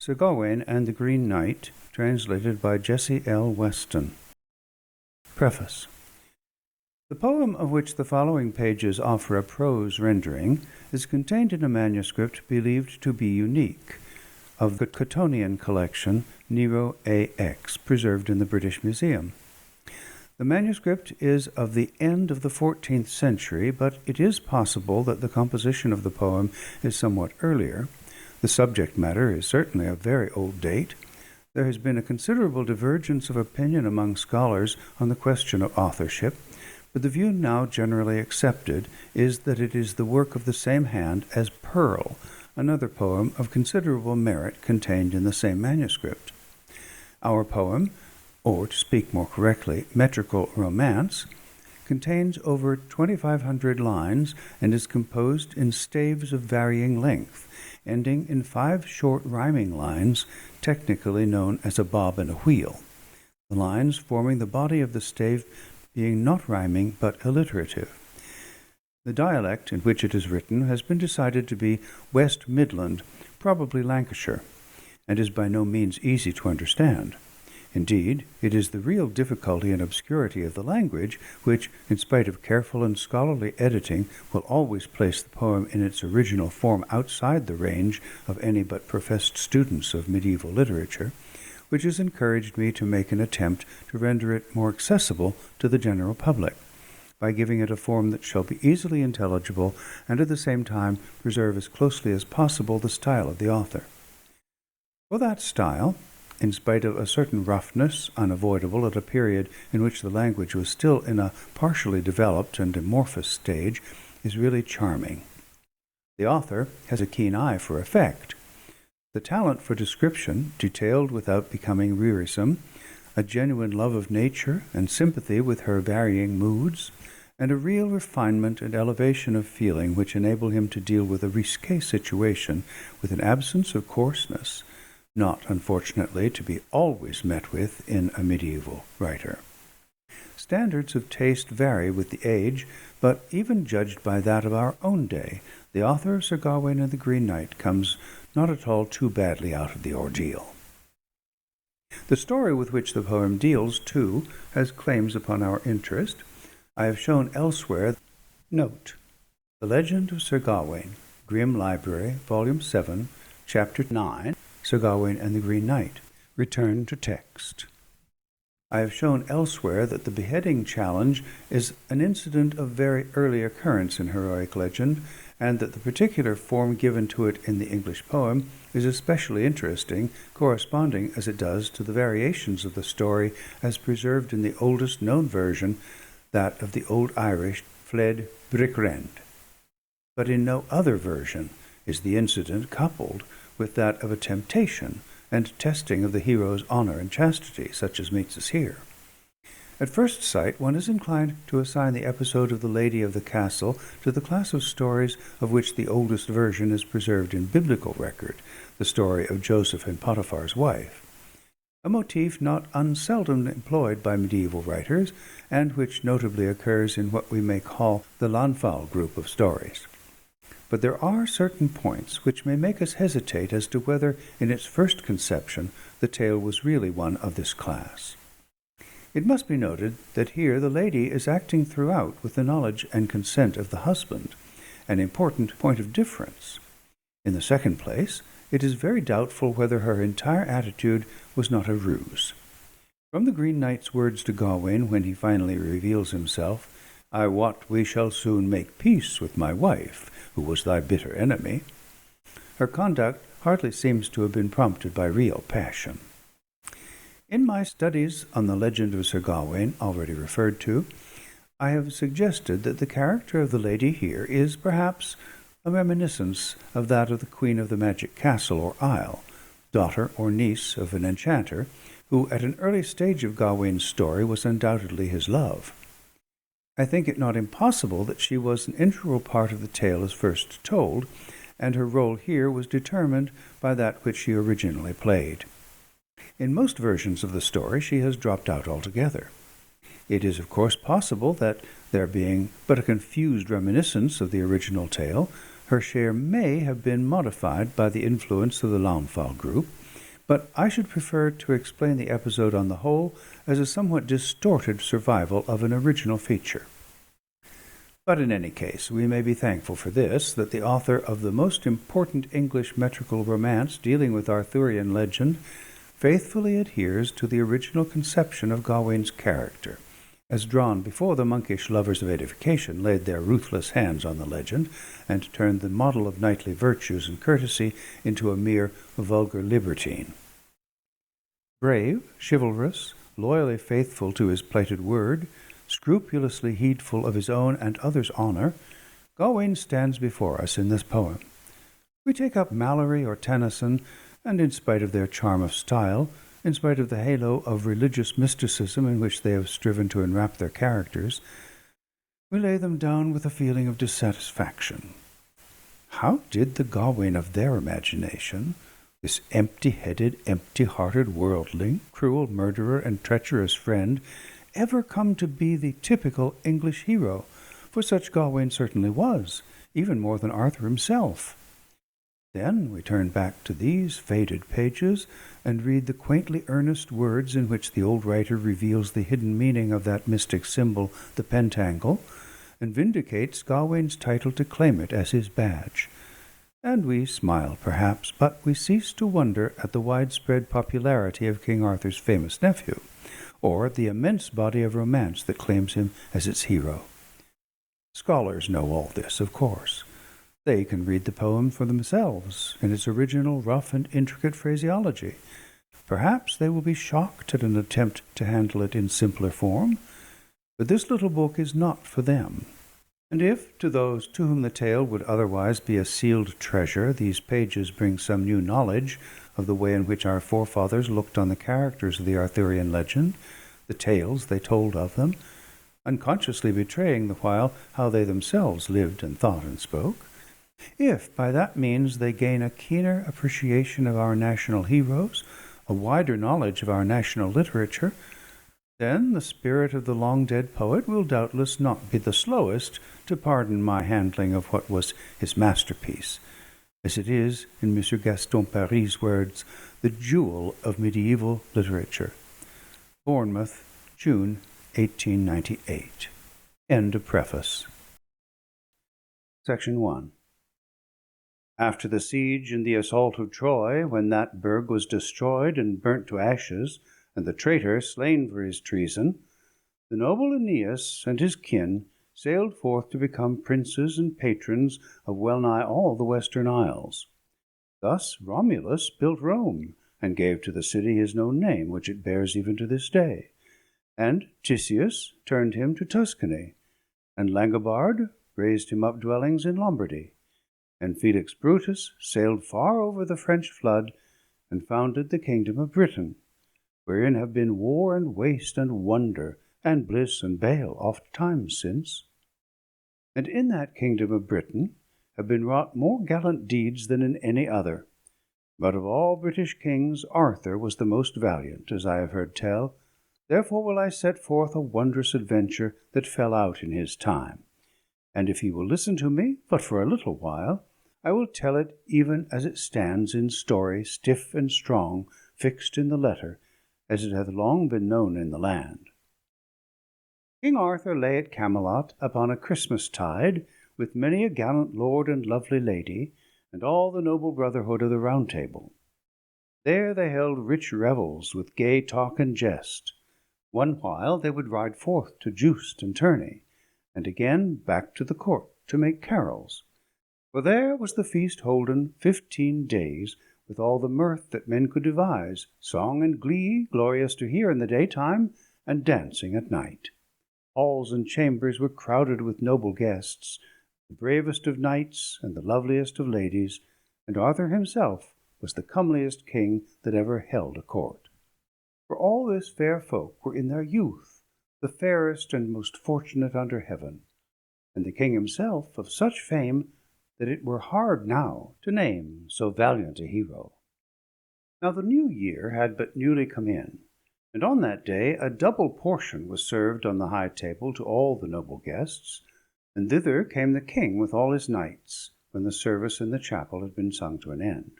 Sir Gawain and the Green Knight, translated by Jessie L. Weston. Preface. The poem of which the following pages offer a prose rendering is contained in a manuscript believed to be unique, of the Cottonian collection Nero AX, preserved in the British Museum. The manuscript is of the end of the 14th century, but it is possible that the composition of the poem is somewhat earlier. The subject matter is certainly of very old date. There has been a considerable divergence of opinion among scholars on the question of authorship, but the view now generally accepted is that it is the work of the same hand as Pearl, another poem of considerable merit contained in the same manuscript. Our poem, or to speak more correctly, metrical romance, contains over 2,500 lines and is composed in staves of varying length, ending in 5 short rhyming lines, technically known as a bob and a wheel, the lines forming the body of the stave being not rhyming but alliterative. The dialect in which it is written has been decided to be West Midland, probably Lancashire, and is by no means easy to understand. Indeed, it is the real difficulty and obscurity of the language which, in spite of careful and scholarly editing, will always place the poem in its original form outside the range of any but professed students of medieval literature, which has encouraged me to make an attempt to render it more accessible to the general public, by giving it a form that shall be easily intelligible and at the same time preserve as closely as possible the style of the author. For that style, in spite of a certain roughness unavoidable at a period in which the language was still in a partially developed and amorphous stage, is really charming. The author has a keen eye for effect, the talent for description, detailed without becoming wearisome, a genuine love of nature and sympathy with her varying moods, and a real refinement and elevation of feeling which enable him to deal with a risque situation with an absence of coarseness, not, unfortunately, to be always met with in a medieval writer. Standards of taste vary with the age, but even judged by that of our own day, the author of Sir Gawain and the Green Knight comes not at all too badly out of the ordeal. The story with which the poem deals, too, has claims upon our interest. I have shown elsewhere. Note: The Legend of Sir Gawain, Grimm Library, Volume 7, Chapter 9, Sir Gawain and the Green Knight. Return to text. I have shown elsewhere that the beheading challenge is an incident of very early occurrence in heroic legend, and that the particular form given to it in the English poem is especially interesting, corresponding as it does to the variations of the story as preserved in the oldest known version, that of the Old Irish Fled Brickrend. But in no other version is the incident coupled with that of a temptation and testing of the hero's honor and chastity, such as meets us here. At first sight, one is inclined to assign the episode of the Lady of the Castle to the class of stories of which the oldest version is preserved in biblical record, the story of Joseph and Potiphar's wife, a motif not unseldom employed by medieval writers, and which notably occurs in what we may call the Lanfal group of stories. But there are certain points which may make us hesitate as to whether, in its first conception, the tale was really one of this class. It must be noted that here the lady is acting throughout with the knowledge and consent of the husband, an important point of difference. In the second place, it is very doubtful whether her entire attitude was not a ruse. From the Green Knight's words to Gawain when he finally reveals himself, "I wot we shall soon make peace with my wife, who was thy bitter enemy," her conduct hardly seems to have been prompted by real passion. In my studies on the legend of Sir Gawain, already referred to, I have suggested that the character of the lady here is, perhaps, a reminiscence of that of the Queen of the Magic Castle or Isle, daughter or niece of an enchanter, who at an early stage of Gawain's story was undoubtedly his love. I think it not impossible that she was an integral part of the tale as first told, and her role here was determined by that which she originally played. In most versions of the story she has dropped out altogether. It is of course possible that, there being but a confused reminiscence of the original tale, her share may have been modified by the influence of the Lanfal group, but I should prefer to explain the episode on the whole as a somewhat distorted survival of an original feature. But in any case, we may be thankful for this, that the author of the most important English metrical romance dealing with Arthurian legend faithfully adheres to the original conception of Gawain's character, as drawn before the monkish lovers of edification laid their ruthless hands on the legend, and turned the model of knightly virtues and courtesy into a mere vulgar libertine. Brave, chivalrous, loyally faithful to his plighted word, scrupulously heedful of his own and others' honour, Gawain stands before us in this poem. We take up Malory or Tennyson, and in spite of their charm of style, in spite of the halo of religious mysticism in which they have striven to enwrap their characters, we lay them down with a feeling of dissatisfaction. How did the Gawain of their imagination, this empty-headed, empty-hearted worldling, cruel murderer and treacherous friend, ever come to be the typical English hero? For such Gawain certainly was, even more than Arthur himself. Then we turn back to these faded pages and read the quaintly earnest words in which the old writer reveals the hidden meaning of that mystic symbol, the pentangle, and vindicates Gawain's title to claim it as his badge. And we smile, perhaps, but we cease to wonder at the widespread popularity of King Arthur's famous nephew, or at the immense body of romance that claims him as its hero. Scholars know all this, of course. They can read the poem for themselves in its original rough and intricate phraseology. Perhaps they will be shocked at an attempt to handle it in simpler form, but this little book is not for them. And if, to those to whom the tale would otherwise be a sealed treasure, these pages bring some new knowledge of the way in which our forefathers looked on the characters of the Arthurian legend, the tales they told of them, unconsciously betraying the while how they themselves lived and thought and spoke, if by that means they gain a keener appreciation of our national heroes, a wider knowledge of our national literature, then the spirit of the long-dead poet will doubtless not be the slowest to pardon my handling of what was his masterpiece, as it is, in M. Gaston Paris's words, the jewel of medieval literature. Bournemouth, June 1898. End of preface. Section 1. After the siege and the assault of Troy, when that burg was destroyed and burnt to ashes, and the traitor slain for his treason, the noble Aeneas and his kin sailed forth to become princes and patrons of well-nigh all the Western Isles. Thus Romulus built Rome, and gave to the city his known name, which it bears even to this day. And Tisius turned him to Tuscany, and Langobard raised him up dwellings in Lombardy. And Felix Brutus sailed far over the French flood, and founded the kingdom of Britain, wherein have been war and waste and wonder, and bliss and bale oft times since. And in that kingdom of Britain have been wrought more gallant deeds than in any other. But of all British kings Arthur was the most valiant, as I have heard tell. Therefore will I set forth a wondrous adventure that fell out in his time. And if he will listen to me but for a little while, I will tell it even as it stands in story, stiff and strong, fixed in the letter, as it hath long been known in the land. King Arthur lay at Camelot upon a Christmas tide, with many a gallant lord and lovely lady, and all the noble brotherhood of the Round Table. There they held rich revels, with gay talk and jest. One while they would ride forth to juist and tourney, and again back to the court to make carols. For there was the feast holden 15 days, with all the mirth that men could devise, song and glee, glorious to hear in the daytime, and dancing at night. Halls and chambers were crowded with noble guests, the bravest of knights and the loveliest of ladies, and Arthur himself was the comeliest king that ever held a court. For all this fair folk were in their youth, the fairest and most fortunate under heaven, and the king himself of such fame that it were hard now to name so valiant a hero. Now the new year had but newly come in, and on that day a double portion was served on the high table to all the noble guests, and thither came the king with all his knights, when the service in the chapel had been sung to an end.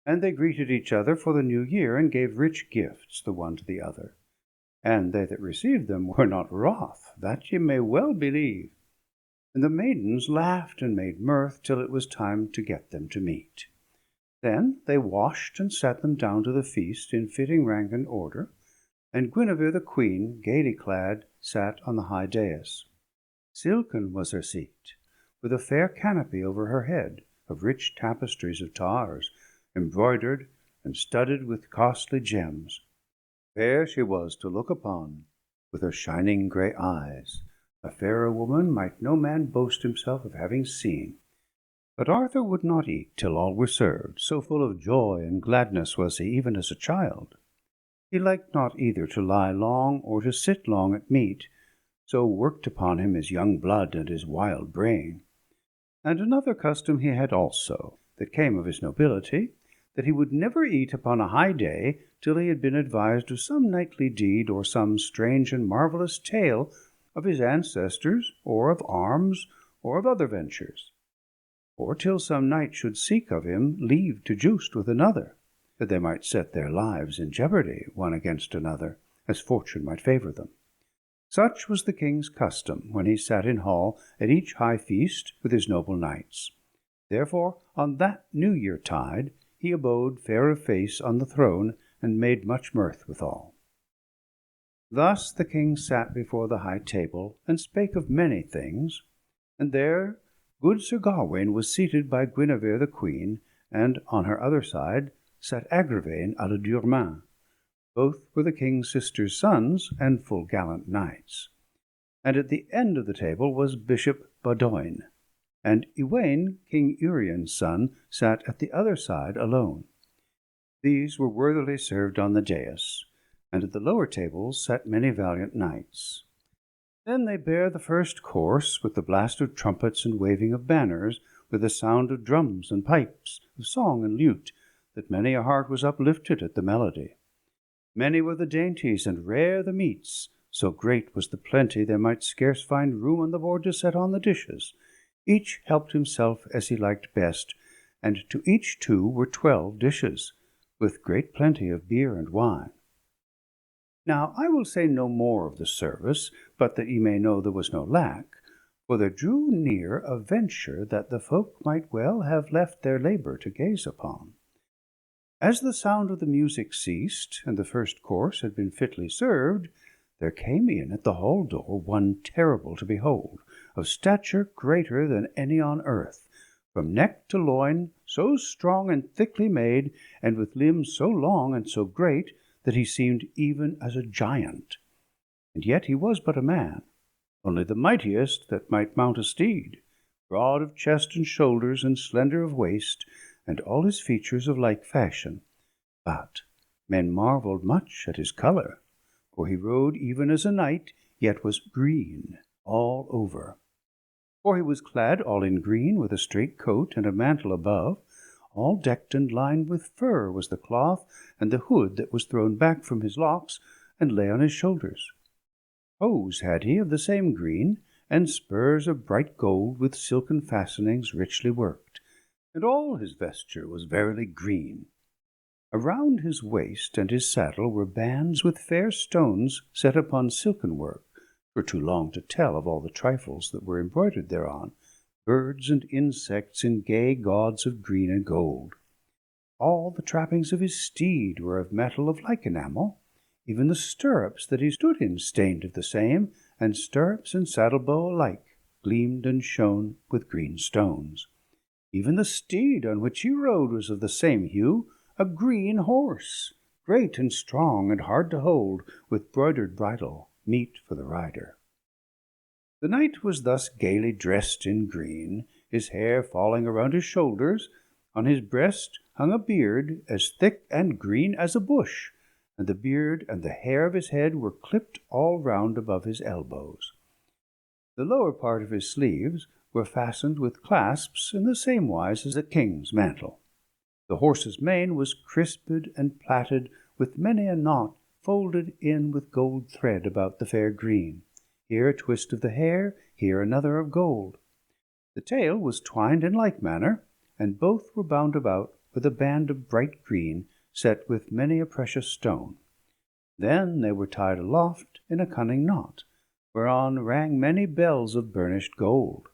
And they greeted each other for the new year, and gave rich gifts the one to the other. And they that received them were not wroth, that ye may well believe. And the maidens laughed and made mirth, till it was time to get them to meat. Then they washed and sat them down to the feast in fitting rank and order, and Guinevere the queen, gaily clad, sat on the high dais. Silken was her seat, with a fair canopy over her head, of rich tapestries of tars, embroidered and studded with costly gems. Fair she was to look upon, with her shining grey eyes. A fairer woman might no man boast himself of having seen. But Arthur would not eat till all were served, so full of joy and gladness was he, even as a child. He liked not either to lie long or to sit long at meat, so worked upon him his young blood and his wild brain. And another custom he had also, that came of his nobility, that he would never eat upon a high day till he had been advised of some knightly deed, or some strange and marvellous tale of his ancestors, or of arms, or of other ventures, or till some knight should seek of him leave to joust with another, that they might set their lives in jeopardy one against another, as fortune might favour them. Such was the king's custom when he sat in hall at each high feast with his noble knights. Therefore on that New Year tide he abode fair of face on the throne, and made much mirth withal. Thus the king sat before the high table, and spake of many things, and there good Sir Gawain was seated by Guinevere the queen, and on her other side sat Agravain à la Durmain. Both were the king's sister's sons, and full gallant knights. And at the end of the table was Bishop Badoin, and Iwain, King Urien's son, sat at the other side alone. These were worthily served on the dais, and at the lower tables sat many valiant knights. Then they bare the first course, with the blast of trumpets and waving of banners, with the sound of drums and pipes, of song and lute, that many a heart was uplifted at the melody. Many were the dainties, and rare the meats. So great was the plenty, there might scarce find room on the board to set on the dishes. Each helped himself as he liked best, and to each two were 12 dishes, with great plenty of beer and wine. Now I will say no more of the service, but that ye may know there was no lack, for there drew near a venture that the folk might well have left their labour to gaze upon. As the sound of the music ceased, and the first course had been fitly served, there came in at the hall door one terrible to behold, of stature greater than any on earth, from neck to loin, so strong and thickly made, and with limbs so long and so great, that he seemed even as a giant. And yet he was but a man, only the mightiest that might mount a steed, broad of chest and shoulders, and slender of waist, and all his features of like fashion. But men marvelled much at his colour, for he rode even as a knight, yet was green all over. For he was clad all in green, with a straight coat and a mantle above, all decked and lined with fur was the cloth, and the hood that was thrown back from his locks, and lay on his shoulders. Hose had he of the same green, and spurs of bright gold, with silken fastenings richly worked, and all his vesture was verily green. Around his waist and his saddle were bands with fair stones set upon silken work, for too long to tell of all the trifles that were embroidered thereon, birds and insects in gay gauds of green and gold. All the trappings of his steed were of metal of like enamel, even the stirrups that he stood in stained of the same, and stirrups and saddle-bow alike gleamed and shone with green stones. Even the steed on which he rode was of the same hue, a green horse, great and strong and hard to hold, with broidered bridle, meet for the rider. The knight was thus gaily dressed in green, his hair falling around his shoulders. On his breast hung a beard as thick and green as a bush, and the beard and the hair of his head were clipped all round above his elbows. The lower part of his sleeves were fastened with clasps in the same wise as a king's mantle. The horse's mane was crisped and plaited, with many a knot folded in with gold thread about the fair green, here a twist of the hair, here another of gold. The tail was twined in like manner, and both were bound about with a band of bright green, set with many a precious stone. Then they were tied aloft in a cunning knot, whereon rang many bells of burnished gold.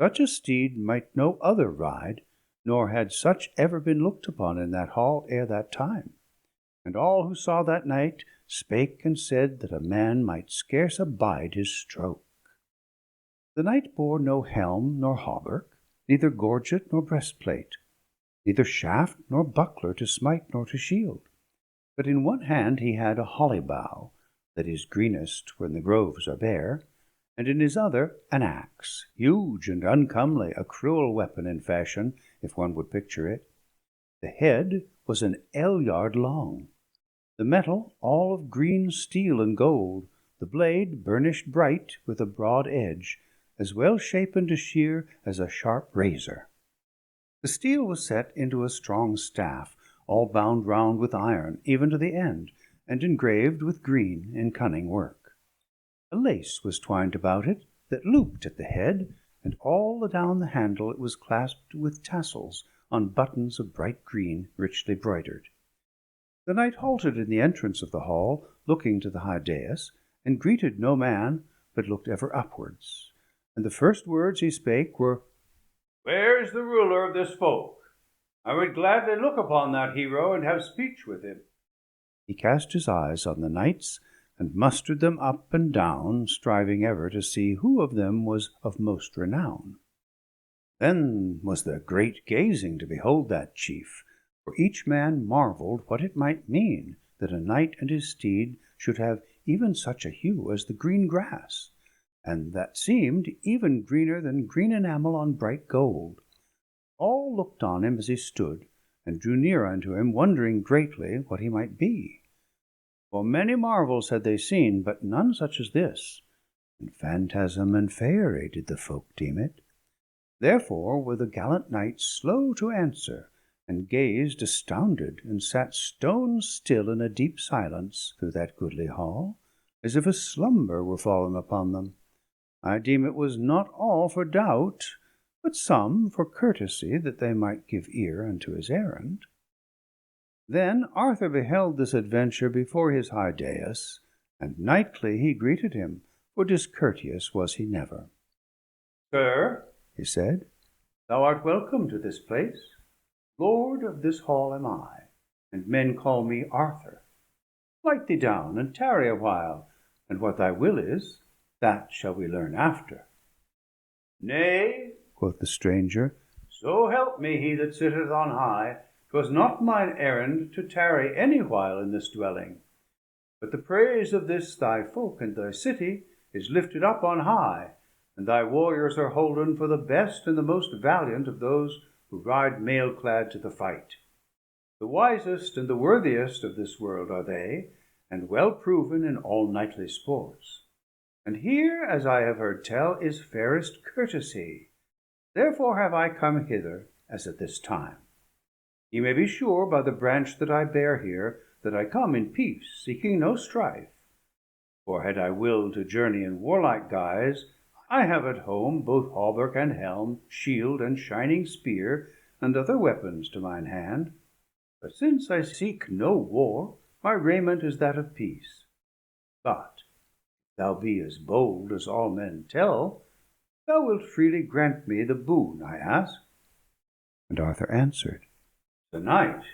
Such a steed might no other ride, nor had such ever been looked upon in that hall ere that time. And all who saw that knight spake and said that a man might scarce abide his stroke. The knight bore no helm nor hauberk, neither gorget nor breastplate, neither shaft nor buckler to smite nor to shield. But in one hand he had a holly bough, that is greenest when the groves are bare, and in his other an axe, huge and uncomely, a cruel weapon in fashion, if one would picture it. The head was an ell-yard long, the metal all of green steel and gold, the blade burnished bright with a broad edge, as well shapen to shear as a sharp razor. The steel was set into a strong staff, all bound round with iron, even to the end, and engraved with green in cunning work. A lace was twined about it, that looped at the head, and all adown the handle it was clasped with tassels on buttons of bright green, richly broidered. The knight halted in the entrance of the hall, looking to the high dais, and greeted no man, but looked ever upwards. And the first words he spake were, "Where is the ruler of this folk? I would gladly look upon that hero and have speech with him." He cast his eyes on the knights, and mustered them up and down, striving ever to see who of them was of most renown. Then was there great gazing to behold that chief, for each man marvelled what it might mean that a knight and his steed should have even such a hue as the green grass, and that seemed even greener than green enamel on bright gold. All looked on him as he stood, and drew near unto him, wondering greatly what he might be. For many marvels had they seen, but none such as this, and phantasm and faery did the folk deem it. Therefore were the gallant knights slow to answer, and gazed astounded, and sat stone still in a deep silence through that goodly hall, as if a slumber were fallen upon them. I deem it was not all for doubt, but some for courtesy, that they might give ear unto his errand. Then Arthur beheld this adventure before his high dais, and knightly he greeted him, for discourteous was he never. "Sir," he said, "thou art welcome to this place. Lord of this hall am I, and men call me Arthur. Light thee down, and tarry a while, and what thy will is, that shall we learn after." "Nay," quoth the stranger, "so help me he that sitteth on high, 'twas not mine errand to tarry any while in this dwelling. But the praise of this thy folk and thy city is lifted up on high, and thy warriors are holden for the best and the most valiant of those who ride mail-clad to the fight. The wisest and the worthiest of this world are they, and well proven in all knightly sports. And here, as I have heard tell, is fairest courtesy. Therefore have I come hither, as at this time. Ye may be sure by the branch that I bear here, that I come in peace, seeking no strife. For had I willed to journey in warlike guise, I have at home both hauberk and helm, shield and shining spear, and other weapons to mine hand. But since I seek no war, my raiment is that of peace. But if thou be as bold as all men tell, thou wilt freely grant me the boon I ask." And Arthur answered, "The knight,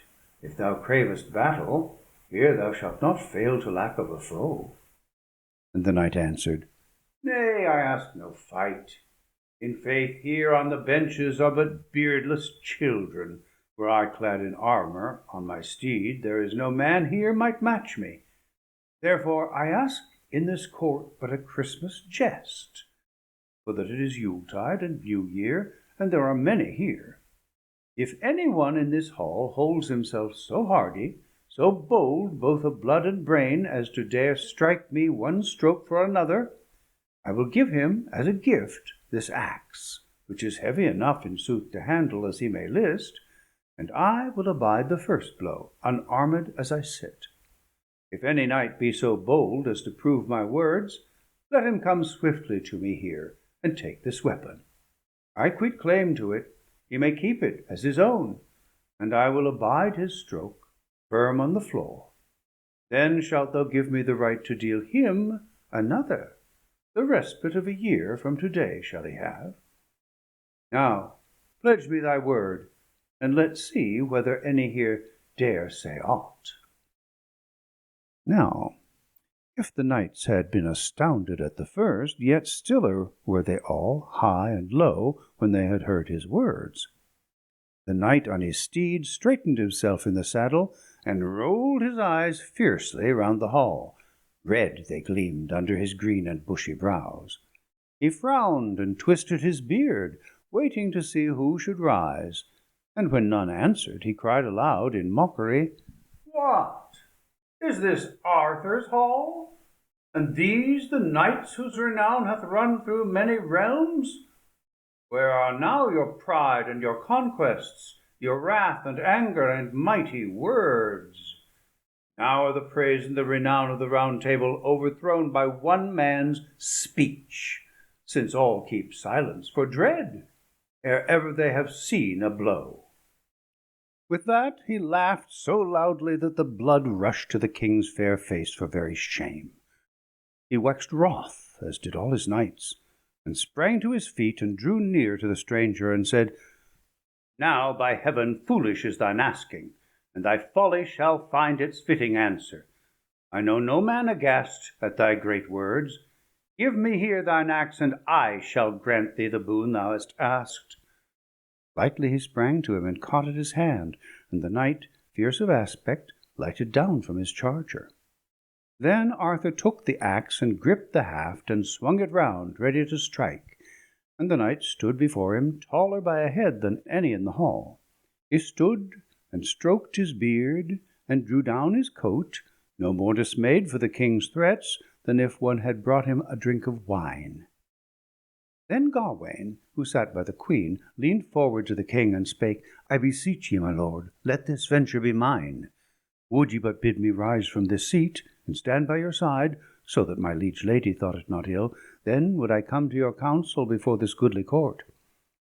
if thou cravest battle, here thou shalt not fail to lack of a foe." And the knight answered, "Nay, I ask no fight. In faith, here on the benches are but beardless children. Were I clad in armour on my steed, there is no man here might match me. Therefore I ask in this court but a Christmas jest, for that it is Yuletide and New Year, and there are many here. If any one in this hall holds himself so hardy, so bold both of blood and brain, as to dare strike me one stroke for another, I will give him as a gift this axe, which is heavy enough in sooth to handle as he may list, and I will abide the first blow, unarmed as I sit. If any knight be so bold as to prove my words, let him come swiftly to me here, and take this weapon. I quit claim to it, he may keep it as his own, and I will abide his stroke, firm on the floor. Then shalt thou give me the right to deal him another. The respite of a year from to-day shall he have. Now pledge me thy word, and let's see whether any here dare say aught." Now, if the knights had been astounded at the first, yet stiller were they all, high and low, when they had heard his words. The knight on his steed straightened himself in the saddle, and rolled his eyes fiercely round the hall. Red they gleamed under his green and bushy brows. He frowned and twisted his beard, waiting to see who should rise, and when none answered, he cried aloud in mockery, "What! Is this Arthur's hall? And these the knights whose renown hath run through many realms? Where are now your pride and your conquests, your wrath and anger and mighty words? Now are the praise and the renown of the Round Table overthrown by one man's speech, since all keep silence for dread, ere ever they have seen a blow." With that he laughed so loudly that the blood rushed to the king's fair face for very shame. He waxed wroth, as did all his knights, and sprang to his feet, and drew near to the stranger, and said, "Now, by heaven, foolish is thine asking, and thy folly shall find its fitting answer. I know no man aghast at thy great words. Give me here thine axe, and I shall grant thee the boon thou hast asked." Lightly he sprang to him, and caught at his hand, and the knight, fierce of aspect, lighted down from his charger. Then Arthur took the axe, and gripped the haft, and swung it round, ready to strike, and the knight stood before him, taller by a head than any in the hall. He stood, and stroked his beard, and drew down his coat, no more dismayed for the king's threats than if one had brought him a drink of wine. Then Gawain, who sat by the queen, leaned forward to the king, and spake, "I beseech ye, my lord, let this venture be mine. Would ye but bid me rise from this seat, and stand by your side, so that my liege lady thought it not ill, then would I come to your counsel before this goodly court.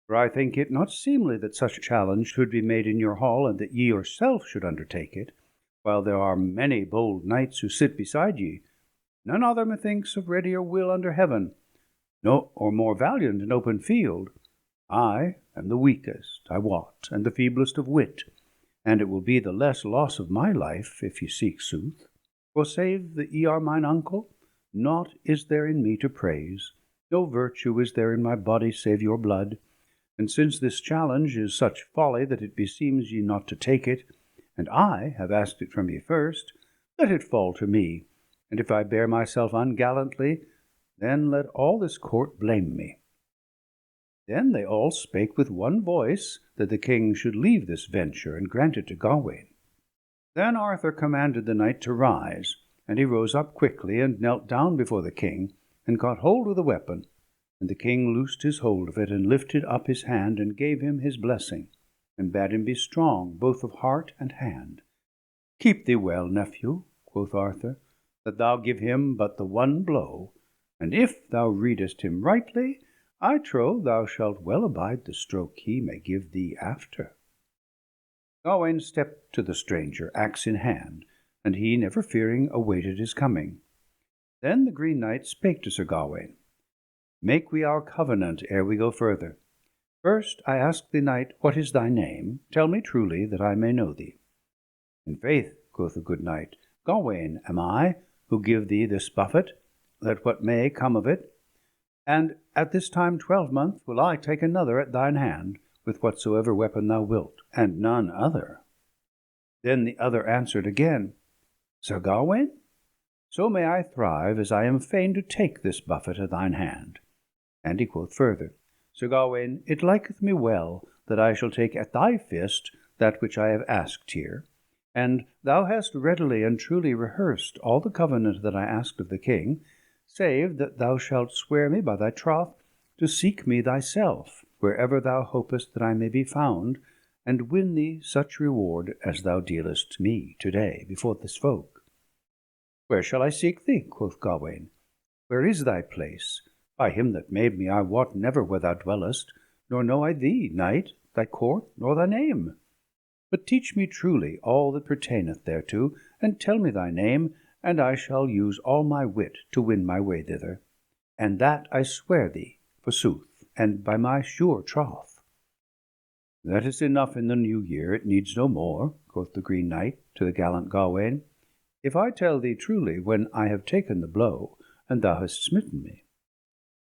For I think it not seemly that such a challenge should be made in your hall, and that ye yourself should undertake it, while there are many bold knights who sit beside ye, none other, methinks, of readier will under heaven, no, or more valiant in open field. I am the weakest, I wot, and the feeblest of wit, and it will be the less loss of my life, if ye seek sooth. For save that ye are mine uncle, naught is there in me to praise, no virtue is there in my body save your blood. And since this challenge is such folly that it beseems ye not to take it, and I have asked it from ye first, let it fall to me, and if I bear myself ungallantly, then let all this court blame me." Then they all spake with one voice that the king should leave this venture, and grant it to Gawain. Then Arthur commanded the knight to rise, and he rose up quickly, and knelt down before the king, and caught hold of the weapon. And the king loosed his hold of it, and lifted up his hand, and gave him his blessing, and bade him be strong, both of heart and hand. "Keep thee well, nephew," quoth Arthur, "that thou give him but the one blow, and if thou readest him rightly, I trow thou shalt well abide the stroke he may give thee after." Gawain stepped to the stranger, axe in hand, and he, never fearing, awaited his coming. Then the Green Knight spake to Sir Gawain, "Make we our covenant ere we go further. First I ask thee, knight, what is thy name? Tell me truly, that I may know thee." "In faith," quoth the good knight, "Gawain am I, who give thee this buffet, let what may come of it. And at this time 12-month will I take another at thine hand, with whatsoever weapon thou wilt, and none other." Then the other answered again, "Sir Gawain, so may I thrive, as I am fain to take this buffet at thine hand." And he quoth further, "Sir Gawain, it liketh me well that I shall take at thy fist that which I have asked here, and thou hast readily and truly rehearsed all the covenant that I asked of the king, save that thou shalt swear me by thy troth to seek me thyself, wherever thou hopest that I may be found, and win thee such reward as thou dealest me to-day before this folk." "Where shall I seek thee?" quoth Gawain. "Where is thy place? By him that made me, I wot never where thou dwellest, nor know I thee, knight, thy court, nor thy name." But teach me truly all that pertaineth thereto, and tell me thy name, and I shall use all my wit to win my way thither. And that I swear thee, forsooth, and by my sure troth." "That is enough in the new year, it needs no more," quoth the Green Knight to the gallant Gawain. "If I tell thee truly when I have taken the blow, and thou hast smitten me,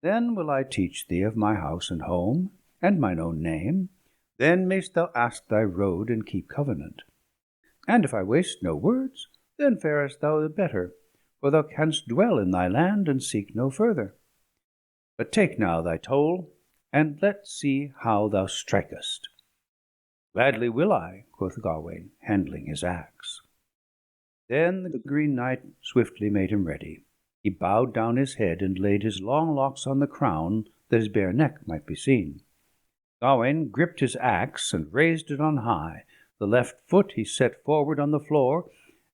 then will I teach thee of my house and home, and mine own name. Then mayst thou ask thy road, and keep covenant. And if I waste no words, then farest thou the better, for thou canst dwell in thy land, and seek no further. But take now thy toll, and let's see how thou strikest." "Gladly will I," quoth Gawain, handling his axe. Then the Green Knight swiftly made him ready. He bowed down his head, and laid his long locks on the crown, that his bare neck might be seen. Gawain gripped his axe, and raised it on high. The left foot he set forward on the floor,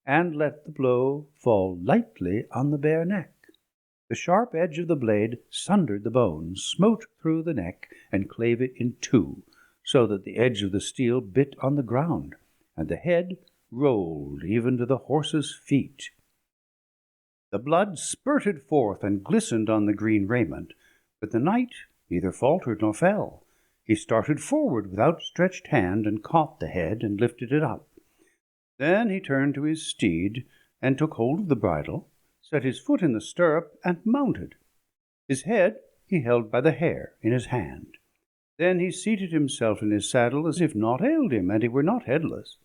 and let the blow fall lightly on the bare neck. The sharp edge of the blade sundered the bone, smote through the neck, and clave it in two, so that the edge of the steel bit on the ground, and the head rolled even to the horse's feet. The blood spurted forth and glistened on the green raiment, but the knight neither faltered nor fell. He started forward with outstretched hand, and caught the head, and lifted it up. Then he turned to his steed, and took hold of the bridle, set his foot in the stirrup, and mounted. His head he held by the hair in his hand. Then he seated himself in his saddle as if naught ailed him, and he were not headless.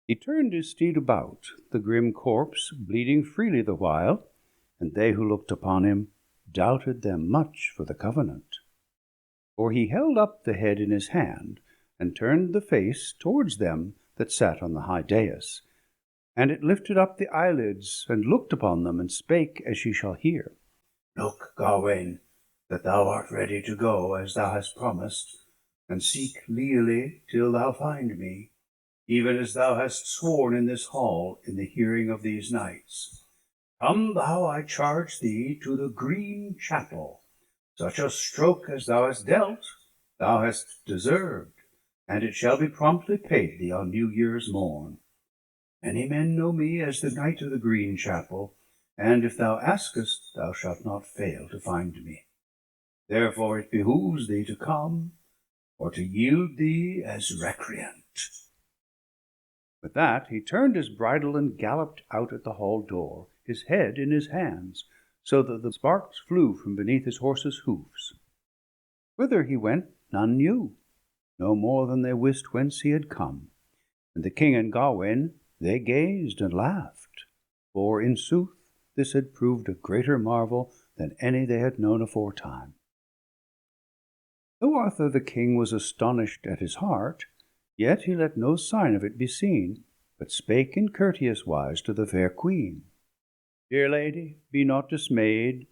He turned his steed about, the grim corpse bleeding freely the while, and they who looked upon him doubted them much for the covenant. For he held up the head in his hand, and turned the face towards them that sat on the high dais, and it lifted up the eyelids, and looked upon them, and spake as ye shall hear. "Look, Gawain, that thou art ready to go, as thou hast promised, and seek leally till thou find me, even as thou hast sworn in this hall in the hearing of these knights. Come thou, I charge thee, to the Green Chapel. Such a stroke as thou hast dealt, thou hast deserved, and it shall be promptly paid thee on New Year's morn. Many men know me as the Knight of the Green Chapel, and if thou askest, thou shalt not fail to find me. Therefore it behooves thee to come, or to yield thee as recreant." With that he turned his bridle and galloped out at the hall door, his head in his hands, so that the sparks flew from beneath his horse's hoofs. Whither he went none knew, no more than they wist whence he had come. And the king and Gawain, they gazed and laughed, for in sooth this had proved a greater marvel than any they had known aforetime. Though Arthur the king was astonished at his heart, yet he let no sign of it be seen, but spake in courteous wise to the fair queen. "Dear lady, be not dismayed.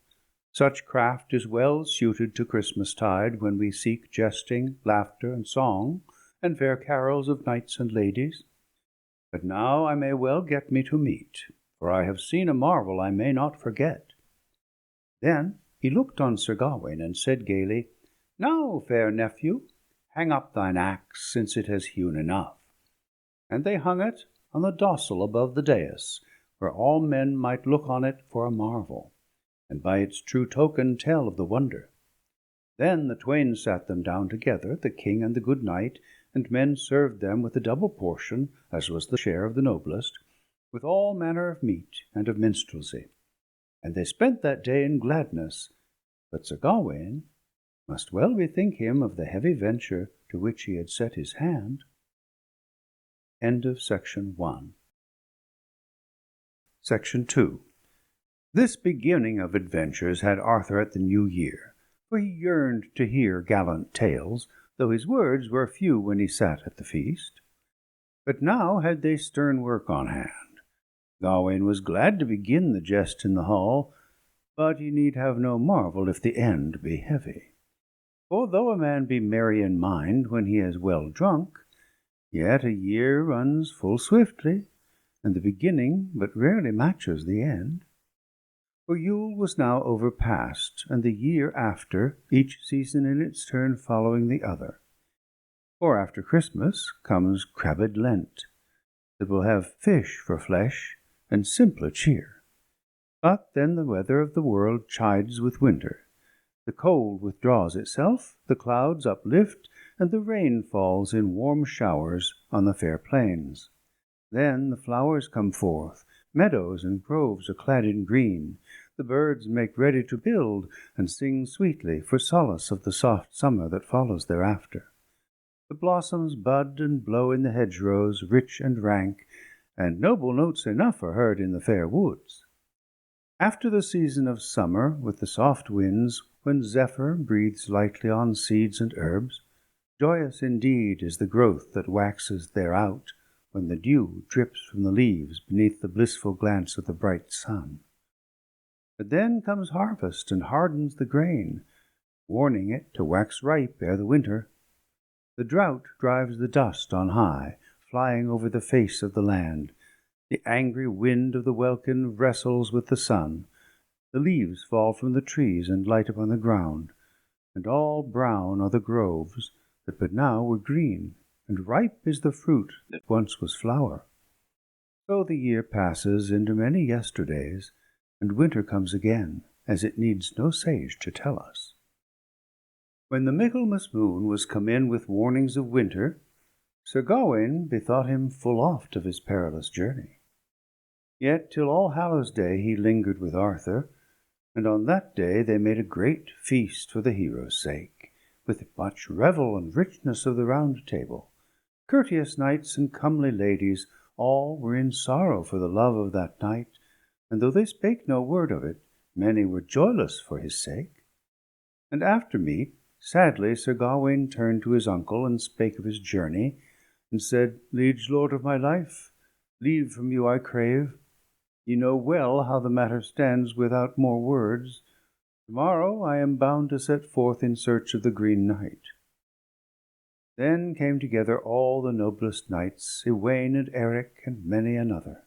Such craft is well suited to Christmas-tide, when we seek jesting, laughter, and song, and fair carols of knights and ladies. But now I may well get me to meat, for I have seen a marvel I may not forget." Then he looked on Sir Gawain, and said gaily, "Now, fair nephew, hang up thine axe, since it has hewn enough." And they hung it on the dossel above the dais, where all men might look on it for a marvel, and by its true token tell of the wonder. Then the twain sat them down together, the king and the good knight, and men served them with a double portion, as was the share of the noblest, with all manner of meat and of minstrelsy. And they spent that day in gladness, but Sir Gawain must well bethink him of the heavy venture to which he had set his hand. End of Section 1. Section 2. This beginning of adventures had Arthur at the new year, for he yearned to hear gallant tales, though his words were few when he sat at the feast. But now had they stern work on hand. Gawain was glad to begin the jest in the hall, but he need have no marvel if the end be heavy. For though a man be merry in mind when he is well drunk, yet a year runs full swiftly, and the beginning but rarely matches the end. For Yule was now overpast, and the year after, each season in its turn following the other. For after Christmas comes crabbed Lent, that will have fish for flesh and simpler cheer. But then the weather of the world chides with winter. The cold withdraws itself, the clouds uplift, and the rain falls in warm showers on the fair plains. Then the flowers come forth, meadows and groves are clad in green, the birds make ready to build, and sing sweetly for solace of the soft summer that follows thereafter. The blossoms bud and blow in the hedgerows, rich and rank, and noble notes enough are heard in the fair woods. After the season of summer, with the soft winds, when zephyr breathes lightly on seeds and herbs, joyous indeed is the growth that waxes thereout, when the dew drips from the leaves beneath the blissful glance of the bright sun. But then comes harvest and hardens the grain, warning it to wax ripe ere the winter. The drought drives the dust on high, flying over the face of the land. The angry wind of the welkin wrestles with the sun. The leaves fall from the trees and light upon the ground, and all brown are the groves that but now were green, and ripe is the fruit that once was flower. So the year passes into many yesterdays, and winter comes again, as it needs no sage to tell us. When the Michaelmas moon was come in with warnings of winter, Sir Gawain bethought him full oft of his perilous journey. Yet till All Hallows Day he lingered with Arthur, and on that day they made a great feast for the hero's sake, with much revel and richness of the Round Table. Courteous knights and comely ladies, all were in sorrow for the love of that knight, and though they spake no word of it, many were joyless for his sake. And after meat, sadly Sir Gawain turned to his uncle, and spake of his journey, and said, Liege lord of my life, leave from you I crave. Ye know well how the matter stands without more words. Tomorrow I am bound to set forth in search of the Green Knight. Then came together all the noblest knights, Ywain and Eric, and many another,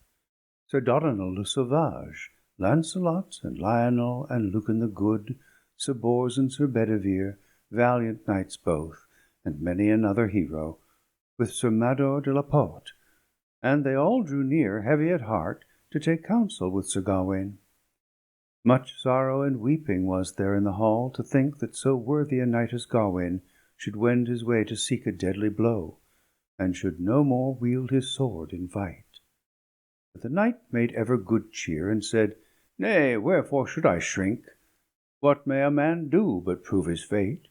Sir Dodonald le Sauvage, Lancelot, and Lionel, and Lucan the Good, Sir Bors and Sir Bedivere, valiant knights both, and many another hero, with Sir Mador de la Porte, and they all drew near, heavy at heart, to take counsel with Sir Gawain. Much sorrow and weeping was there in the hall, to think that so worthy a knight as Gawain should wend his way to seek a deadly blow, and should no more wield his sword in fight. But the knight made ever good cheer, and said, Nay, wherefore should I shrink? What may a man do but prove his fate?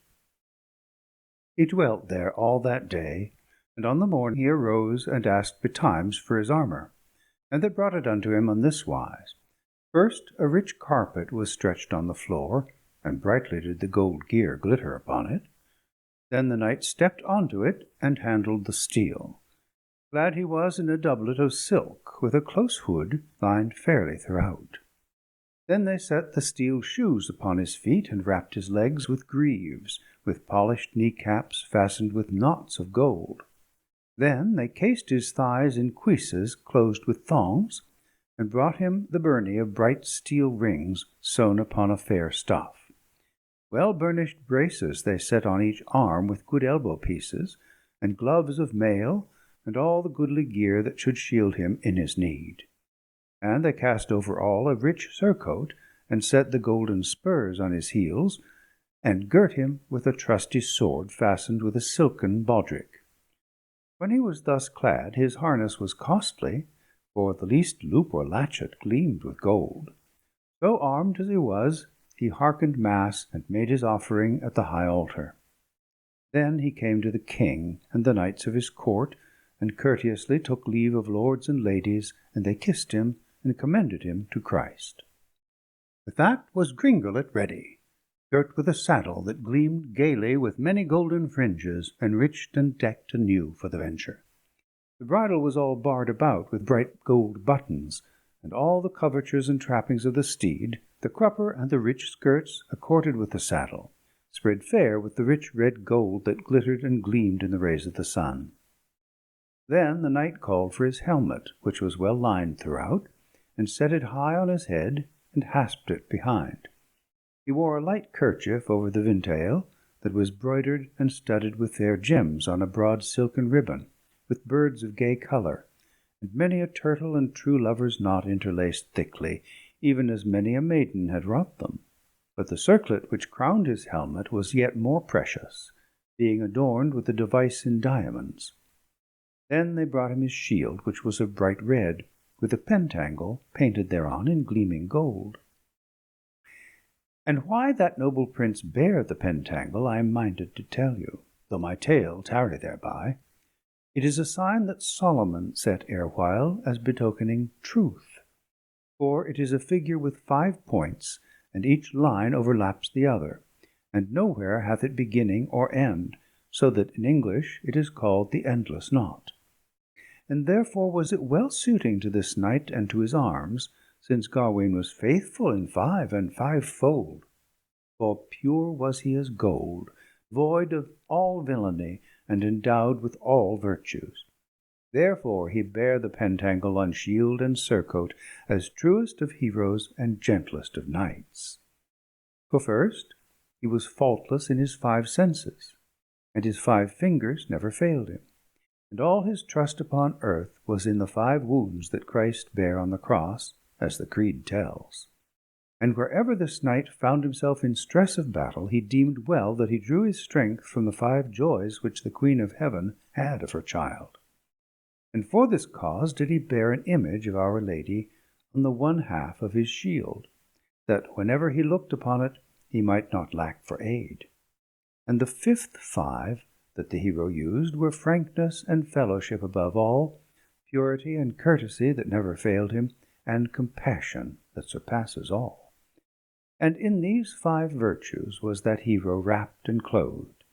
He dwelt there all that day, and on the morn he arose and asked betimes for his armour, and they brought it unto him on this wise. First a rich carpet was stretched on the floor, and brightly did the gold gear glitter upon it. Then the knight stepped onto it, and handled the steel. Clad he was in a doublet of silk, with a close hood lined fairly throughout. Then they set the steel shoes upon his feet, and wrapped his legs with greaves, with polished knee-caps fastened with knots of gold. Then they cased his thighs in cuisses closed with thongs, and brought him the byrnie of bright steel rings sewn upon a fair stuff. Well-burnished braces they set on each arm with good elbow-pieces, and gloves of mail, and all the goodly gear that should shield him in his need. And they cast over all a rich surcoat, and set the golden spurs on his heels, and girt him with a trusty sword fastened with a silken baldric. When he was thus clad, his harness was costly, for the least loop or latchet gleamed with gold. So armed as he was, he hearkened mass, and made his offering at the high altar. Then he came to the king and the knights of his court, and courteously took leave of lords and ladies, and they kissed him, and commended him to Christ. With that was Gringolet ready, girt with a saddle that gleamed gaily with many golden fringes, enriched and decked anew for the venture. The bridle was all barred about with bright gold buttons, and all the covertures and trappings of the steed, the crupper and the rich skirts, accorded with the saddle, spread fair with the rich red gold that glittered and gleamed in the rays of the sun. Then the knight called for his helmet, which was well lined throughout, and set it high on his head, and hasped it behind. He wore a light kerchief over the ventail, that was broidered and studded with fair gems on a broad silken ribbon, with birds of gay colour, and many a turtle and true lover's knot interlaced thickly, even as many a maiden had wrought them. But the circlet which crowned his helmet was yet more precious, being adorned with a device in diamonds. Then they brought him his shield, which was of bright red, with a pentangle painted thereon in gleaming gold. And why that noble prince bare the pentangle I am minded to tell you, though my tale tarry thereby. It is a sign that Solomon set erewhile, as betokening truth. For it is a figure with 5 points, and each line overlaps the other, and nowhere hath it beginning or end, so that in English it is called the endless knot. And therefore was it well suiting to this knight and to his arms, since Gawain was faithful in 5 and 5-fold. For pure was he as gold, void of all villainy, and endowed with all virtues. Therefore he bare the pentangle on shield and surcoat, as truest of heroes and gentlest of knights. For first, he was faultless in his 5 senses, and his 5 fingers never failed him. And all his trust upon earth was in the 5 wounds that Christ bare on the cross, as the Creed tells. And wherever this knight found himself in stress of battle, he deemed well that he drew his strength from the 5 joys which the Queen of Heaven had of her child. And for this cause did he bear an image of Our Lady on the one half of his shield, that whenever he looked upon it, he might not lack for aid. And the 5th 5 that the hero used were frankness and fellowship above all, purity and courtesy that never failed him, and compassion that surpasses all. And in these 5 virtues was that hero wrapped and clothed,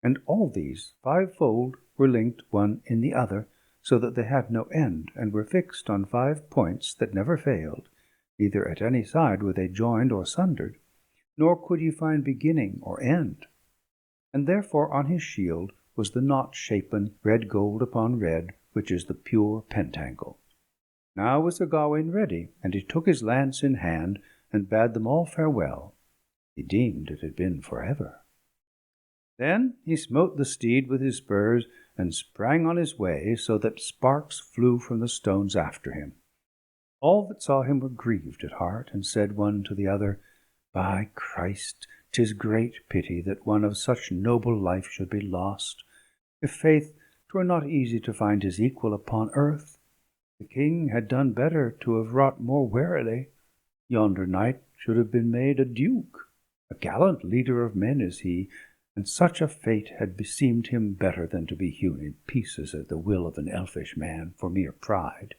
and all these 5-fold were linked one in the other, so that they had no end, and were fixed on 5 points that never failed, neither at any side were they joined or sundered, nor could ye find beginning or end. And therefore on his shield was the knot-shapen red gold upon red, which is the pure pentangle. Now was Sir Gawain ready, and he took his lance in hand, and bade them all farewell. He deemed it had been for ever. Then he smote the steed with his spurs, and sprang on his way, so that sparks flew from the stones after him. All that saw him were grieved at heart, and said one to the other, By Christ, 'tis great pity that one of such noble life should be lost. If faith, 'twere not easy to find his equal upon earth. The king had done better to have wrought more warily. Yonder knight should have been made a duke. A gallant leader of men is he, and such a fate had beseemed him better than to be hewn in pieces at the will of an elfish man for mere pride.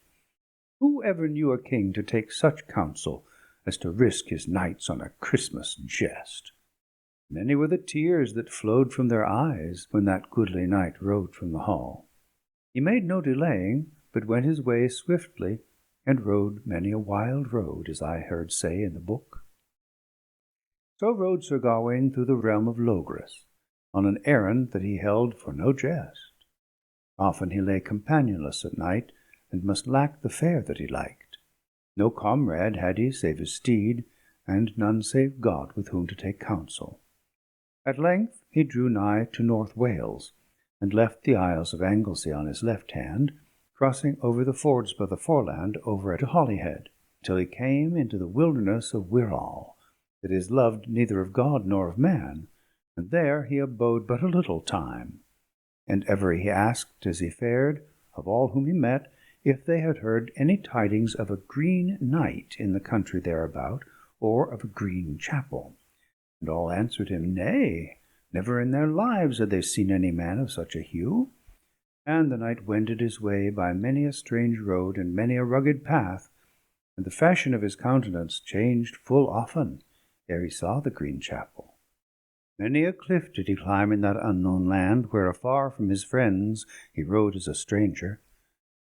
Who ever knew a king to take such counsel as to risk his knights on a Christmas jest? Many were the tears that flowed from their eyes when that goodly knight rode from the hall. He made no delaying, but went his way swiftly, and rode many a wild road, as I heard say in the book. So rode Sir Gawain through the realm of Logres, on an errand that he held for no jest. Often he lay companionless at night, and must lack the fare that he liked. No comrade had he save his steed, and none save God with whom to take counsel. At length he drew nigh to North Wales, and left the Isles of Anglesey on his left hand, crossing over the fords by the foreland over at Holyhead, till he came into the wilderness of Wirral, that is loved neither of God nor of man, and there he abode but a little time. And ever he asked, as he fared, of all whom he met, if they had heard any tidings of a green knight in the country thereabout, or of a green chapel. And all answered him, Nay, never in their lives had they seen any man of such a hue. And the knight wended his way by many a strange road and many a rugged path, and the fashion of his countenance changed full often ere he saw the green chapel. Many a cliff did he climb in that unknown land, where afar from his friends he rode as a stranger.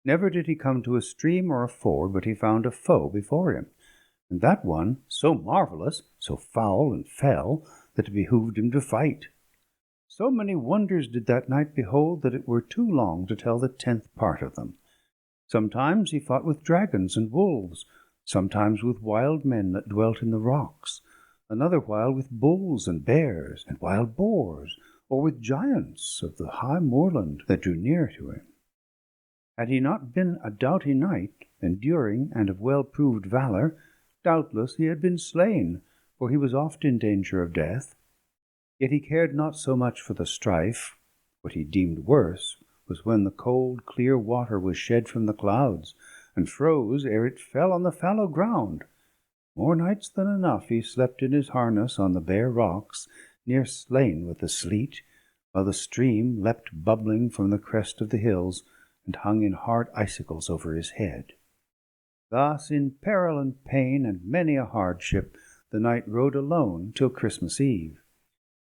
Never did he come to a stream or a ford but he found a foe before him, and that one so marvellous, so foul and fell, that it behooved him to fight. So many wonders did that knight behold that it were too long to tell the 10th part of them. Sometimes he fought with dragons and wolves, sometimes with wild men that dwelt in the rocks, another while with bulls and bears and wild boars, or with giants of the high moorland that drew near to him. Had he not been a doughty knight, enduring and of well-proved valour, doubtless he had been slain, for he was oft in danger of death. Yet he cared not so much for the strife. What he deemed worse was when the cold, clear water was shed from the clouds, and froze ere it fell on the fallow ground. More nights than enough he slept in his harness on the bare rocks, near slain with the sleet, while the stream leapt bubbling from the crest of the hills, and hung in hard icicles over his head. Thus, in peril and pain and many a hardship, the knight rode alone till Christmas Eve.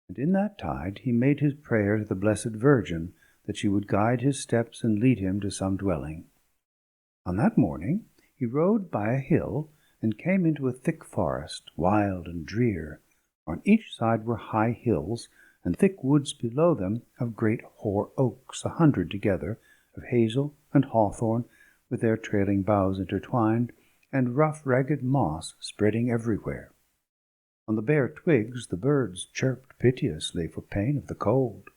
And in that tide he made his prayer to the Blessed Virgin, that she would guide his steps and lead him to some dwelling. On that morning he rode by a hill, and came into a thick forest, wild and drear. On each side were high hills, and thick woods below them of great hoar oaks, 100 together, of hazel and hawthorn, with their trailing boughs intertwined, and rough ragged moss spreading everywhere. On the bare twigs the birds chirped piteously for pain of the cold.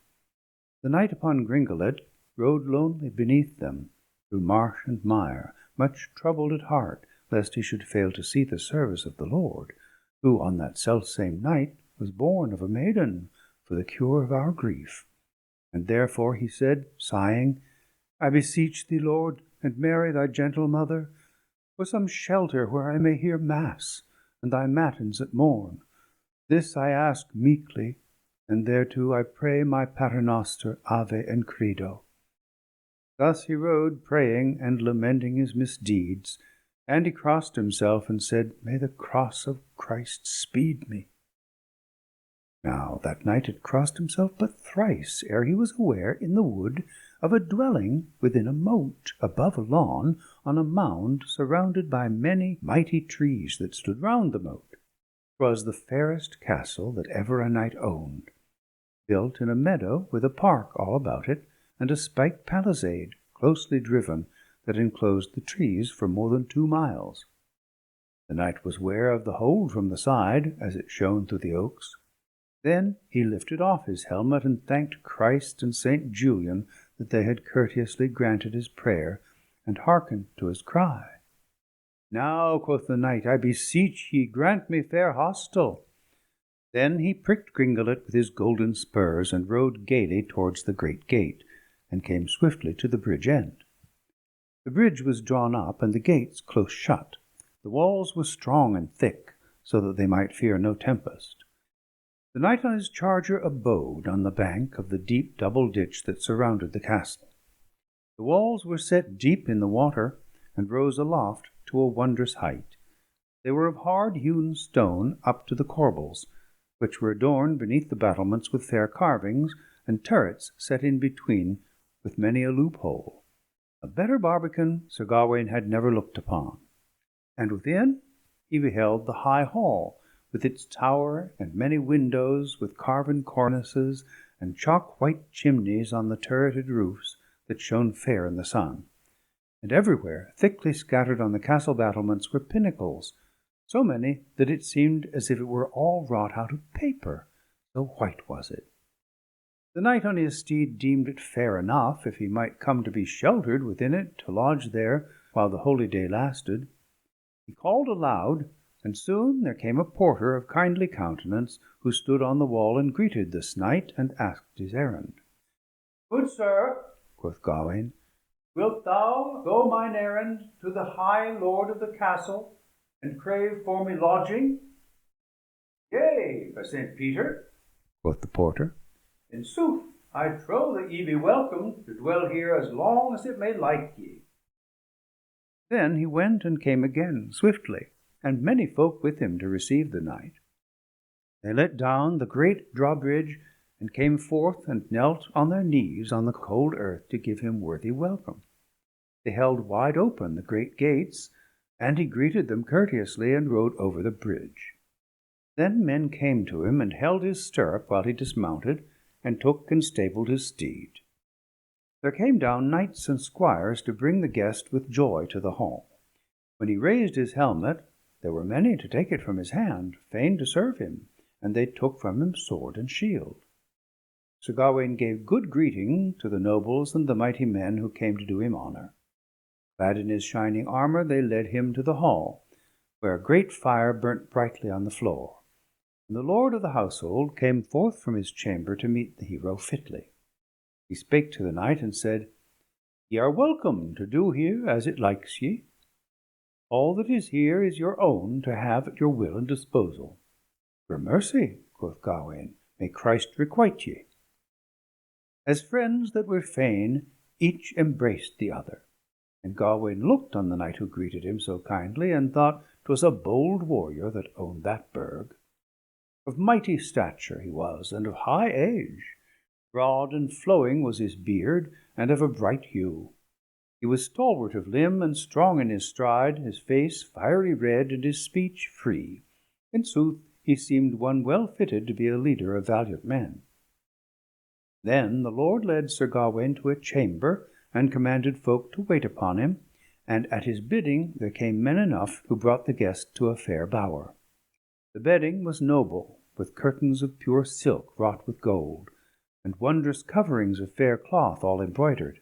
The knight upon Gringolet rode lonely beneath them, through marsh and mire, much troubled at heart, lest he should fail to see the service of the Lord, who on that selfsame night was born of a maiden, for the cure of our grief. And therefore he said, sighing, I beseech thee, Lord, and Mary thy gentle mother, for some shelter where I may hear mass, and thy matins at morn. This I ask meekly, and thereto I pray my paternoster, Ave and Credo. Thus he rode, praying and lamenting his misdeeds, and he crossed himself and said, May the cross of Christ speed me. Now that knight had crossed himself but thrice ere he was aware in the wood of a dwelling within a moat, above a lawn, on a mound surrounded by many mighty trees that stood round the moat. 'Twas the fairest castle that ever a knight owned, built in a meadow with a park all about it, and a spiked palisade closely driven that enclosed the trees for more than 2 miles. The knight was ware of the hold from the side, as it shone through the oaks. Then he lifted off his helmet, and thanked Christ and St. Julian that they had courteously granted his prayer, and hearkened to his cry. Now, quoth the knight, I beseech ye, grant me fair hostel. Then he pricked Gringolet with his golden spurs, and rode gaily towards the great gate, and came swiftly to the bridge end. The bridge was drawn up, and the gates close shut. The walls were strong and thick, so that they might fear no tempest. The knight on his charger abode on the bank of the deep double ditch that surrounded the castle. The walls were set deep in the water, and rose aloft to a wondrous height. They were of hard-hewn stone up to the corbels, which were adorned beneath the battlements with fair carvings, and turrets set in between, with many a loophole. A better barbican Sir Gawain had never looked upon. And within he beheld the high hall, with its tower and many windows, with carven cornices and chalk-white chimneys on the turreted roofs that shone fair in the sun. And everywhere, thickly scattered on the castle battlements, were pinnacles, so many that it seemed as if it were all wrought out of paper, so white was it. The knight on his steed deemed it fair enough, if he might come to be sheltered within it, to lodge there while the holy day lasted. He called aloud, and soon there came a porter of kindly countenance, who stood on the wall and greeted this knight, and asked his errand. Good sir, quoth Gawain, wilt thou go mine errand to the high lord of the castle, and crave for me lodging? Yea, by St. Peter, quoth the porter. In sooth, I trow that ye be welcome to dwell here as long as it may like ye. Then he went and came again swiftly, and many folk with him to receive the knight. They let down the great drawbridge, and came forth and knelt on their knees on the cold earth to give him worthy welcome. They held wide open the great gates, and he greeted them courteously and rode over the bridge. Then men came to him and held his stirrup while he dismounted, and took and stabled his steed. There came down knights and squires to bring the guest with joy to the hall. When he raised his helmet, there were many to take it from his hand, fain to serve him, and they took from him sword and shield. Sir Gawain gave good greeting to the nobles and the mighty men who came to do him honour. Clad in his shining armour, they led him to the hall, where a great fire burnt brightly on the floor. And the lord of the household came forth from his chamber to meet the hero fitly. He spake to the knight and said, "Ye are welcome to do here as it likes ye. All that is here is your own to have at your will and disposal." "Gramercy," quoth Gawain, "may Christ requite ye." As friends that were fain, each embraced the other, and Gawain looked on the knight who greeted him so kindly, and thought 'twas a bold warrior that owned that burg. Of mighty stature he was, and of high age. Broad and flowing was his beard, and of a bright hue. He was stalwart of limb, and strong in his stride, his face fiery red, and his speech free. In sooth, he seemed one well fitted to be a leader of valiant men. Then the lord led Sir Gawain to a chamber, and commanded folk to wait upon him, and at his bidding there came men enough who brought the guest to a fair bower. The bedding was noble, with curtains of pure silk wrought with gold, and wondrous coverings of fair cloth all embroidered.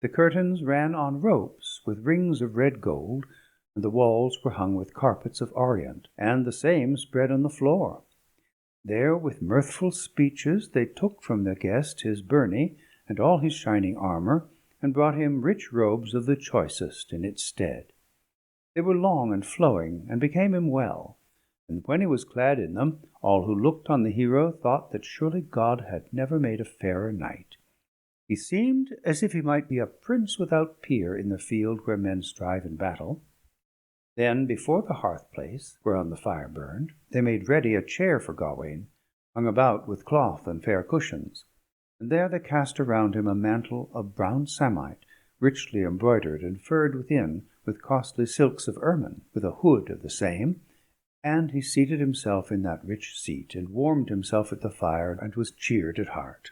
The curtains ran on ropes with rings of red gold, and the walls were hung with carpets of orient, and the same spread on the floor. There with mirthful speeches they took from the guest his byrnie and all his shining armour, and brought him rich robes of the choicest in its stead. They were long and flowing, and became him well, and when he was clad in them, all who looked on the hero thought that surely God had never made a fairer knight. He seemed as if he might be a prince without peer in the field where men strive in battle. Then before the hearth-place, whereon the fire burned, they made ready a chair for Gawain, hung about with cloth and fair cushions, and there they cast around him a mantle of brown samite, richly embroidered and furred within with costly silks of ermine, with a hood of the same, and he seated himself in that rich seat, and warmed himself at the fire, and was cheered at heart.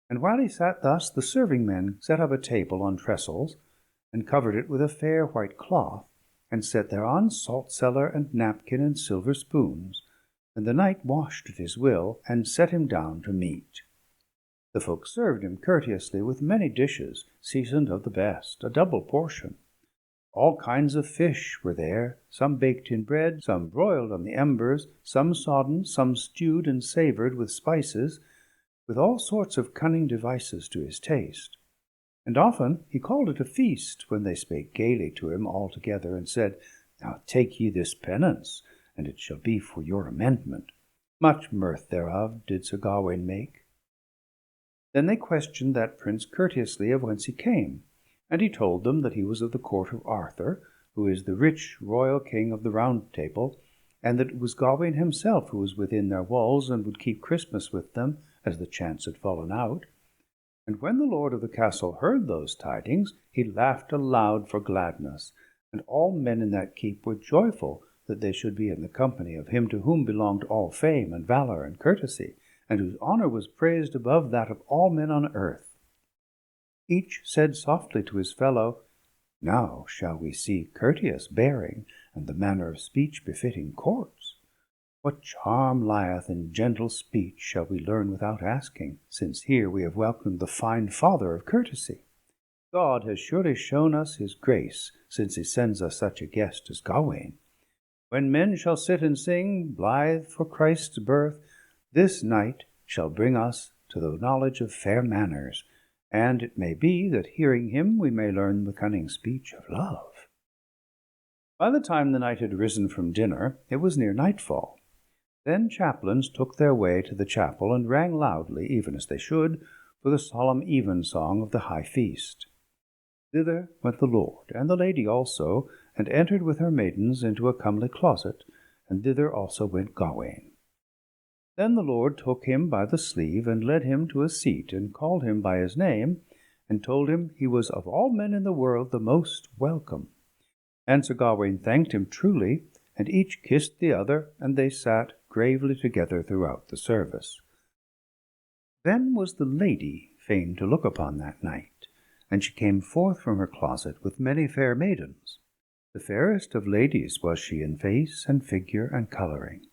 And while he sat thus, the serving men set up a table on trestles, and covered it with a fair white cloth, and set thereon salt cellar and napkin and silver spoons, and the knight washed at his will, and set him down to meat. The folk served him courteously with many dishes, seasoned of the best, a double portion. All kinds of fish were there, some baked in bread, some broiled on the embers, some sodden, some stewed and savoured with spices, with all sorts of cunning devices to his taste. And often he called it a feast, when they spake gaily to him all together, and said, "Now take ye this penance, and it shall be for your amendment." Much mirth thereof did Sir Gawain make. Then they questioned that prince courteously of whence he came, and he told them that he was of the court of Arthur, who is the rich royal king of the Round Table, and that it was Gawain himself who was within their walls, and would keep Christmas with them, as the chance had fallen out. And when the lord of the castle heard those tidings, he laughed aloud for gladness, and all men in that keep were joyful that they should be in the company of him to whom belonged all fame and valour and courtesy, and whose honour was praised above that of all men on earth. Each said softly to his fellow, "Now shall we see courteous bearing, and the manner of speech befitting courts. What charm lieth in gentle speech shall we learn without asking, since here we have welcomed the fine father of courtesy. God has surely shown us his grace, since he sends us such a guest as Gawain. When men shall sit and sing, blithe for Christ's birth, this night shall bring us to the knowledge of fair manners, and it may be that hearing him we may learn the cunning speech of love." By the time the knight had risen from dinner, it was near nightfall. Then chaplains took their way to the chapel, and rang loudly, even as they should, for the solemn evensong of the high feast. Thither went the lord, and the lady also, and entered with her maidens into a comely closet, and thither also went Gawain. Then the lord took him by the sleeve, and led him to a seat, and called him by his name, and told him he was of all men in the world the most welcome. And Sir Gawain thanked him truly, and each kissed the other, and they sat gravely together throughout the service. Then was the lady fain to look upon that knight, and she came forth from her closet with many fair maidens. The fairest of ladies was she in face and figure and colouring,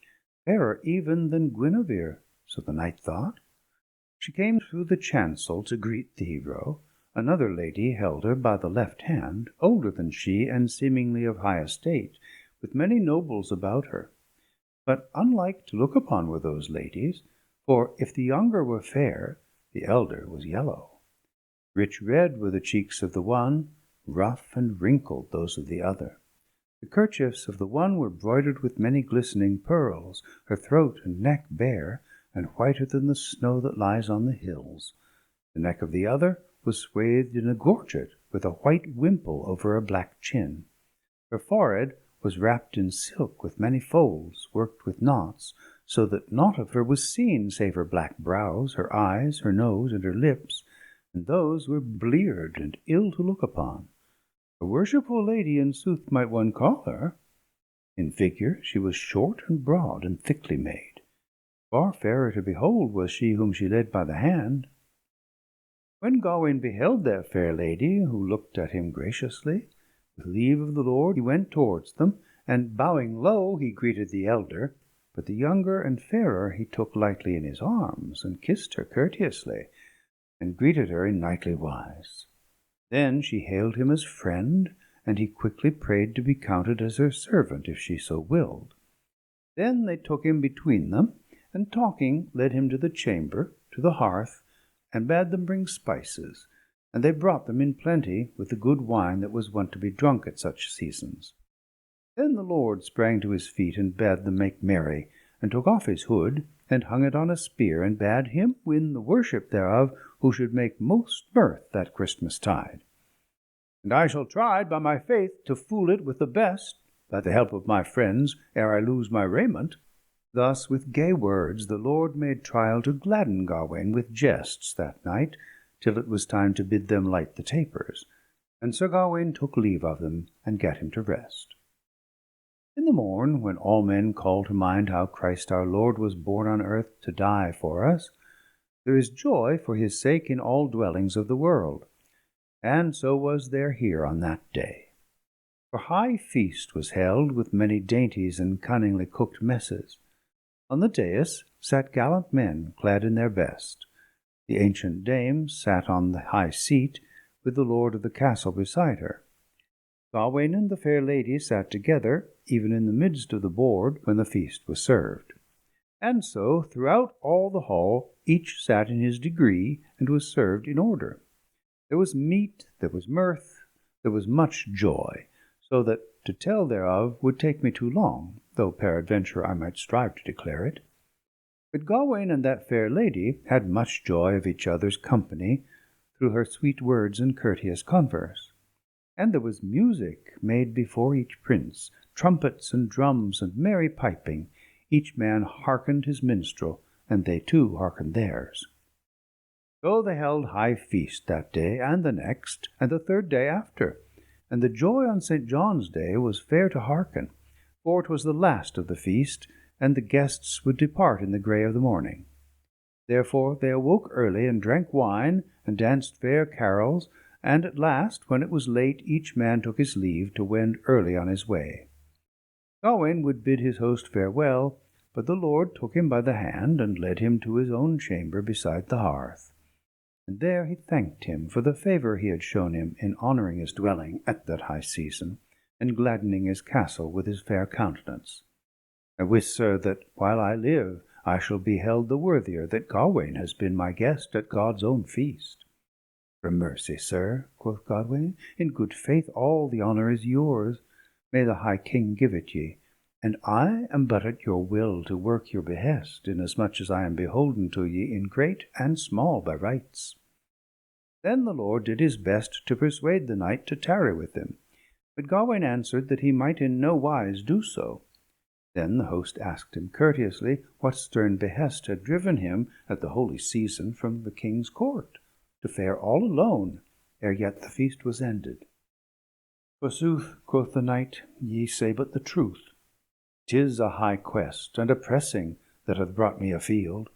fairer even than Guinevere, so the knight thought. She came through the chancel to greet the hero. Another lady held her by the left hand, older than she, and seemingly of high estate, with many nobles about her. But unlike to look upon were those ladies, for if the younger were fair, the elder was yellow. Rich red were the cheeks of the one, rough and wrinkled those of the other. The kerchiefs of the one were broidered with many glistening pearls, her throat and neck bare, and whiter than the snow that lies on the hills. The neck of the other was swathed in a gorget, with a white wimple over a black chin. Her forehead was wrapped in silk with many folds, worked with knots, so that naught of her was seen save her black brows, her eyes, her nose, and her lips, and those were bleared and ill to look upon. A worshipful lady, in sooth, might one call her. In figure she was short and broad and thickly made. Far fairer to behold was she whom she led by the hand. When Gawain beheld that fair lady, who looked at him graciously, with leave of the lord he went towards them, and bowing low he greeted the elder, but the younger and fairer he took lightly in his arms, and kissed her courteously, and greeted her in knightly wise. Then she hailed him as friend, and he quickly prayed to be counted as her servant, if she so willed. Then they took him between them, and talking led him to the chamber, to the hearth, and bade them bring spices, and they brought them in plenty, with the good wine that was wont to be drunk at such seasons. Then the lord sprang to his feet, and bade them make merry, and took off his hood, and hung it on a spear, and bade him win the worship thereof who should make most mirth that Christmas tide. And I shall try, by my faith, to fool it with the best, by the help of my friends, ere I lose my raiment. Thus with gay words the lord made trial to gladden Gawain with jests that night, till it was time to bid them light the tapers, and Sir Gawain took leave of them, and gat him to rest. In the morn, when all men call to mind how Christ our Lord was born on earth to die for us, there is joy for his sake in all dwellings of the world, and so was there here on that day. For high feast was held, with many dainties and cunningly cooked messes. On the dais sat gallant men, clad in their best. The ancient dame sat on the high seat, with the lord of the castle beside her. Gawain and the fair lady sat together, even in the midst of the board, when the feast was served. And so, throughout all the hall, each sat in his degree, and was served in order. There was meat, there was mirth, there was much joy, so that to tell thereof would take me too long, though peradventure I might strive to declare it. But Gawain and that fair lady had much joy of each other's company, through her sweet words and courteous converse. And there was music made before each prince, trumpets and drums and merry piping. Each man hearkened his minstrel, and they too hearkened theirs. So they held high feast that day, and the next, and the third day after. And the joy on St. John's Day was fair to hearken, for it was the last of the feast, and the guests would depart in the grey of the morning. Therefore they awoke early, and drank wine, and danced fair carols, and at last, when it was late, each man took his leave to wend early on his way. Gawain would bid his host farewell, but the lord took him by the hand, and led him to his own chamber beside the hearth. And there he thanked him for the favour he had shown him in honouring his dwelling at that high season, and gladdening his castle with his fair countenance. I wis, sir, that while I live I shall be held the worthier that Gawain has been my guest at God's own feast. For mercy, sir, quoth Gawain, in good faith all the honour is yours. May the high king give it ye, and I am but at your will to work your behest, inasmuch as I am beholden to ye in great and small by rights. Then the lord did his best to persuade the knight to tarry with him, but Gawain answered that he might in no wise do so. Then the host asked him courteously what stern behest had driven him at the holy season from the king's court, to fare all alone, ere yet the feast was ended. Forsooth, quoth the knight, ye say but the truth. 'Tis a high quest, and a pressing, that hath brought me afield.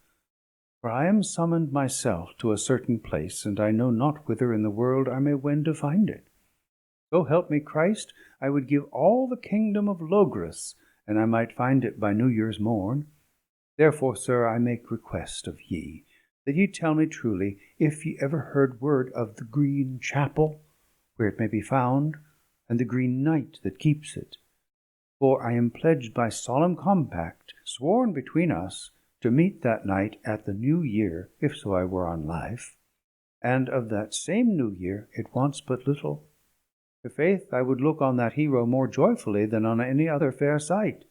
For I am summoned myself to a certain place, and I know not whither in the world I may wend to find it. So help me Christ, I would give all the kingdom of Logris, and I might find it by New Year's morn. Therefore, sir, I make request of ye, that ye tell me truly, if ye ever heard word of the Green Chapel, where it may be found, and the Green Knight that keeps it. For I am pledged by solemn compact, sworn between us, to meet that night at the New Year, if so I were on life. And of that same New Year it wants but little. For faith, I would look on that hero more joyfully than on any other fair sight.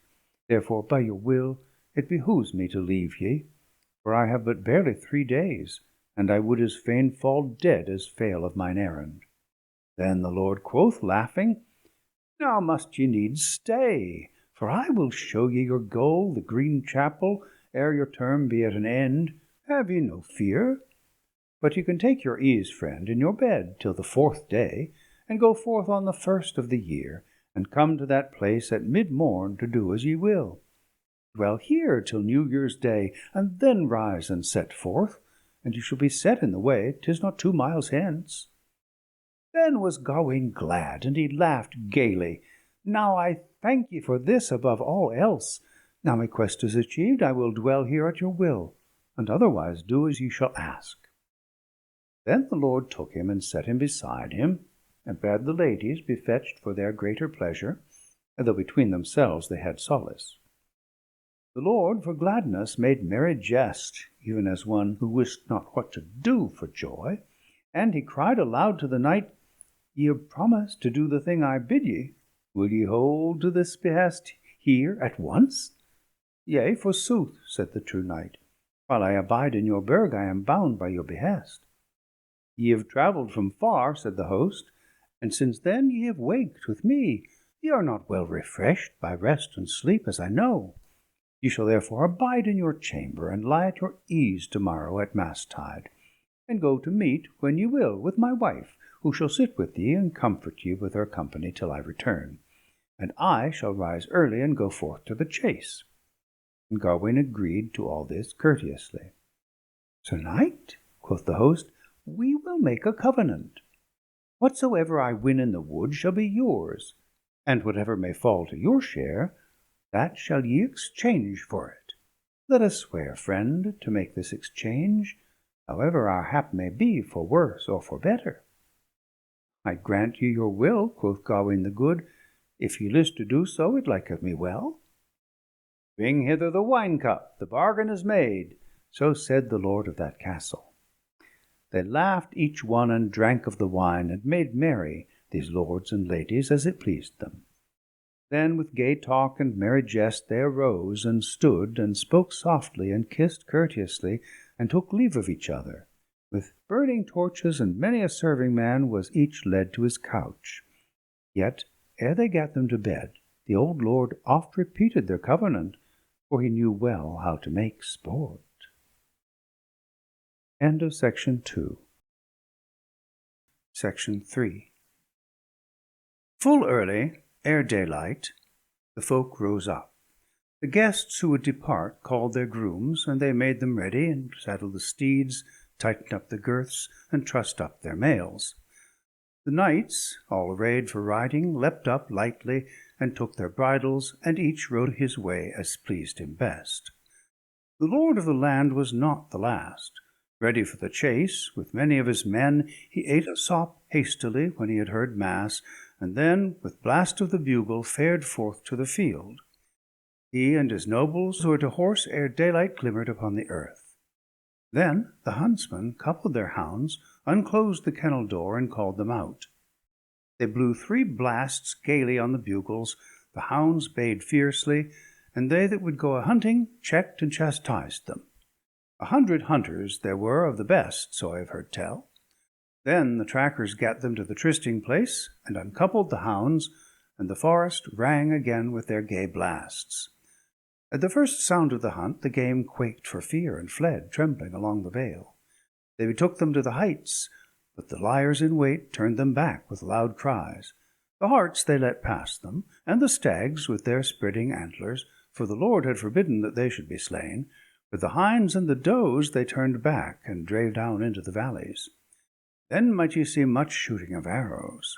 Therefore, by your will, it behoves me to leave ye, for I have but barely 3 days, and I would as fain fall dead as fail of mine errand. Then the Lord quoth, laughing, Now must ye needs stay, for I will show ye your goal, the Green Chapel, ere your term be at an end. Have ye no fear. But you can take your ease, friend, in your bed till the 4th day, and go forth on the 1st of the year, and come to that place at mid-morn to do as ye will. Dwell here till New Year's Day, and then rise and set forth, and you shall be set in the way, 'tis not 2 miles hence. Then was Gawain glad, and he laughed gaily. Now I thank ye for this above all else. Now my quest is achieved, I will dwell here at your will, and otherwise do as ye shall ask. Then the Lord took him and set him beside him, and bade the ladies be fetched for their greater pleasure, though between themselves they had solace. The Lord for gladness made merry jest, even as one who wist not what to do for joy, and he cried aloud to the knight, Ye have promised to do the thing I bid ye. Will ye hold to this behest here at once? Yea, forsooth, said the true knight. While I abide in your burg, I am bound by your behest. Ye have travelled from far, said the host, and since then ye have waked with me. Ye are not well refreshed by rest and sleep, as I know. Ye shall therefore abide in your chamber, and lie at your ease tomorrow at masstide, and go to meat when ye will with my wife, who shall sit with ye and comfort ye with her company till I return. And I shall rise early and go forth to the chase. And Gawain agreed to all this courteously. Sir Knight, quoth the host, we will make a covenant. Whatsoever I win in the wood shall be yours, and whatever may fall to your share, that shall ye exchange for it. Let us swear, friend, to make this exchange, however our hap may be, for worse or for better. I grant you your will, quoth Gawain the Good. If ye list to do so, it liketh me well. Bring hither the wine-cup, the bargain is made. So said the lord of that castle. They laughed each one, and drank of the wine, and made merry, these lords and ladies, as it pleased them. Then with gay talk and merry jest they arose, and stood, and spoke softly, and kissed courteously, and took leave of each other. With burning torches and many a serving man was each led to his couch. Yet, ere they gat them to bed, the old lord oft repeated their covenant, for he knew well how to make sport. End of Section 2. Section 3. Full early, ere daylight, the folk rose up. The guests who would depart called their grooms, and they made them ready, and saddled the steeds, tightened up the girths, and trussed up their mails. The knights, all arrayed for riding, leapt up lightly, and took their bridles, and each rode his way as pleased him best. The lord of the land was not the last. Ready for the chase, with many of his men, he ate a sop hastily when he had heard mass, and then, with blast of the bugle, fared forth to the field. He and his nobles were to horse ere daylight glimmered upon the earth. Then the huntsmen coupled their hounds, unclosed the kennel door, and called them out. They blew 3 blasts gaily on the bugles, the hounds bayed fiercely, and they that would go a-hunting checked and chastised them. 100 hunters there were of the best, so I have heard tell. Then the trackers gat them to the trysting place, and uncoupled the hounds, and the forest rang again with their gay blasts. At the first sound of the hunt, the game quaked for fear, and fled, trembling, along the vale. They betook them to the heights, but the liers in wait turned them back with loud cries. The harts they let pass them, and the stags with their spreading antlers, for the Lord had forbidden that they should be slain. With the hinds and the does they turned back, and drave down into the valleys. Then might ye see much shooting of arrows.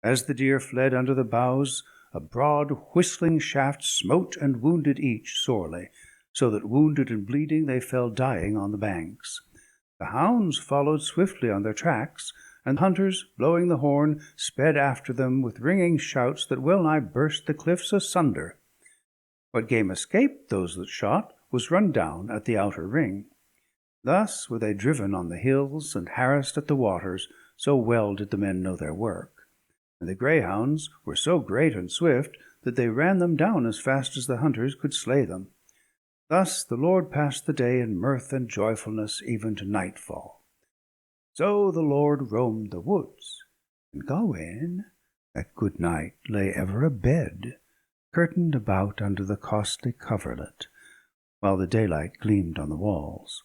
As the deer fled under the boughs, a broad whistling shaft smote and wounded each sorely, so that wounded and bleeding they fell dying on the banks. The hounds followed swiftly on their tracks, and hunters, blowing the horn, sped after them with ringing shouts that well nigh burst the cliffs asunder. What game escaped those that shot was run down at the outer ring. Thus were they driven on the hills and harassed at the waters, so well did the men know their work. And the greyhounds were so great and swift that they ran them down as fast as the hunters could slay them. Thus the Lord passed the day in mirth and joyfulness even to nightfall. So the Lord roamed the woods, and Gawain at good night lay ever abed, curtained about under the costly coverlet, while the daylight gleamed on the walls.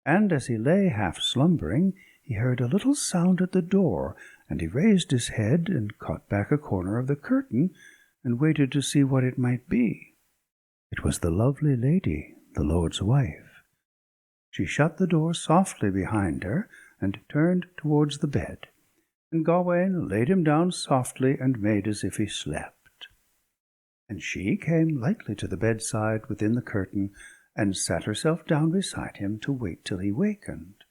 And as he lay half slumbering, he heard a little sound at the door, and he raised his head and caught back a corner of the curtain, and waited to see what it might be. It was the lovely lady, the lord's wife. She shut the door softly behind her, and turned towards the bed, and Gawain laid him down softly, and made as if he slept. And she came lightly to the bedside within the curtain, and sat herself down beside him to wait till he wakened.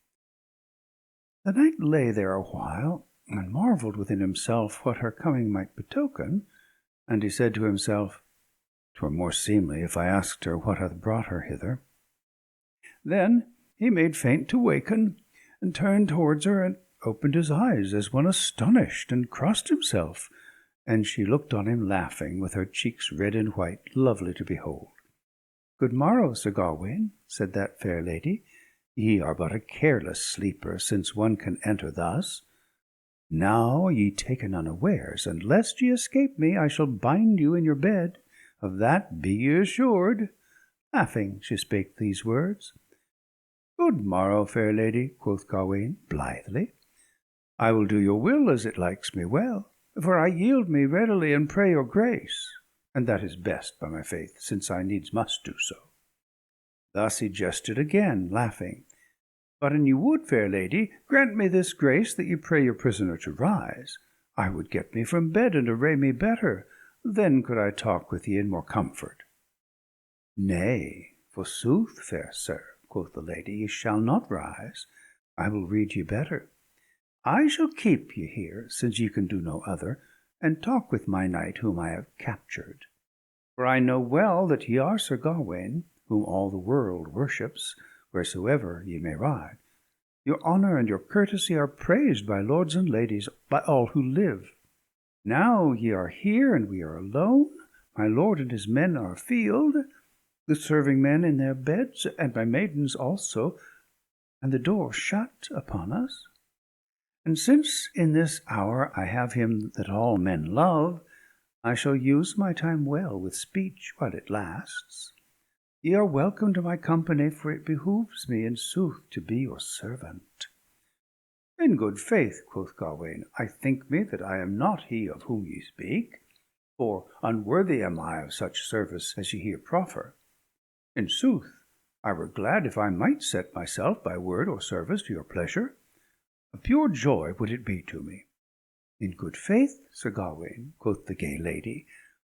The knight lay there a while, and marvelled within himself what her coming might betoken, and he said to himself, "'Twere more seemly if I asked her what hath brought her hither." Then he made faint to waken, and turned towards her, and opened his eyes as one astonished, and crossed himself, and she looked on him laughing, with her cheeks red and white, lovely to behold. "Good morrow, Sir Gawain," said that fair lady. "Ye are but a careless sleeper, since one can enter thus. Now ye taken unawares, and lest ye escape me, I shall bind you in your bed. Of that be ye assured." Laughing, she spake these words. "Good morrow, fair lady," quoth Gawain blithely. "I will do your will as it likes me well, for I yield me readily and pray your grace, and that is best, by my faith, since I needs must do so." Thus he jested again, laughing. "But an you would, fair lady, grant me this grace, that ye pray your prisoner to rise, I would get me from bed and array me better, then could I talk with ye in more comfort." "Nay, forsooth, fair sir," quoth the lady, "ye shall not rise. I will read ye better. I shall keep ye here, since ye can do no other, and talk with my knight whom I have captured. For I know well that ye are Sir Gawain, whom all the world worships, wheresoever ye may ride. Your honour and your courtesy are praised by lords and ladies, by all who live. Now ye are here, and we are alone. My lord and his men are afield, the serving men in their beds, and my maidens also, and the door shut upon us. And since in this hour I have him that all men love, I shall use my time well with speech while it lasts. Ye are welcome to my company, for it behooves me in sooth to be your servant." "In good faith," quoth Gawain, "I think me that I am not he of whom ye speak, for unworthy am I of such service as ye here proffer. In sooth, I were glad if I might set myself by word or service to your pleasure. A pure joy would it be to me." "In good faith, Sir Gawain," quoth the gay lady,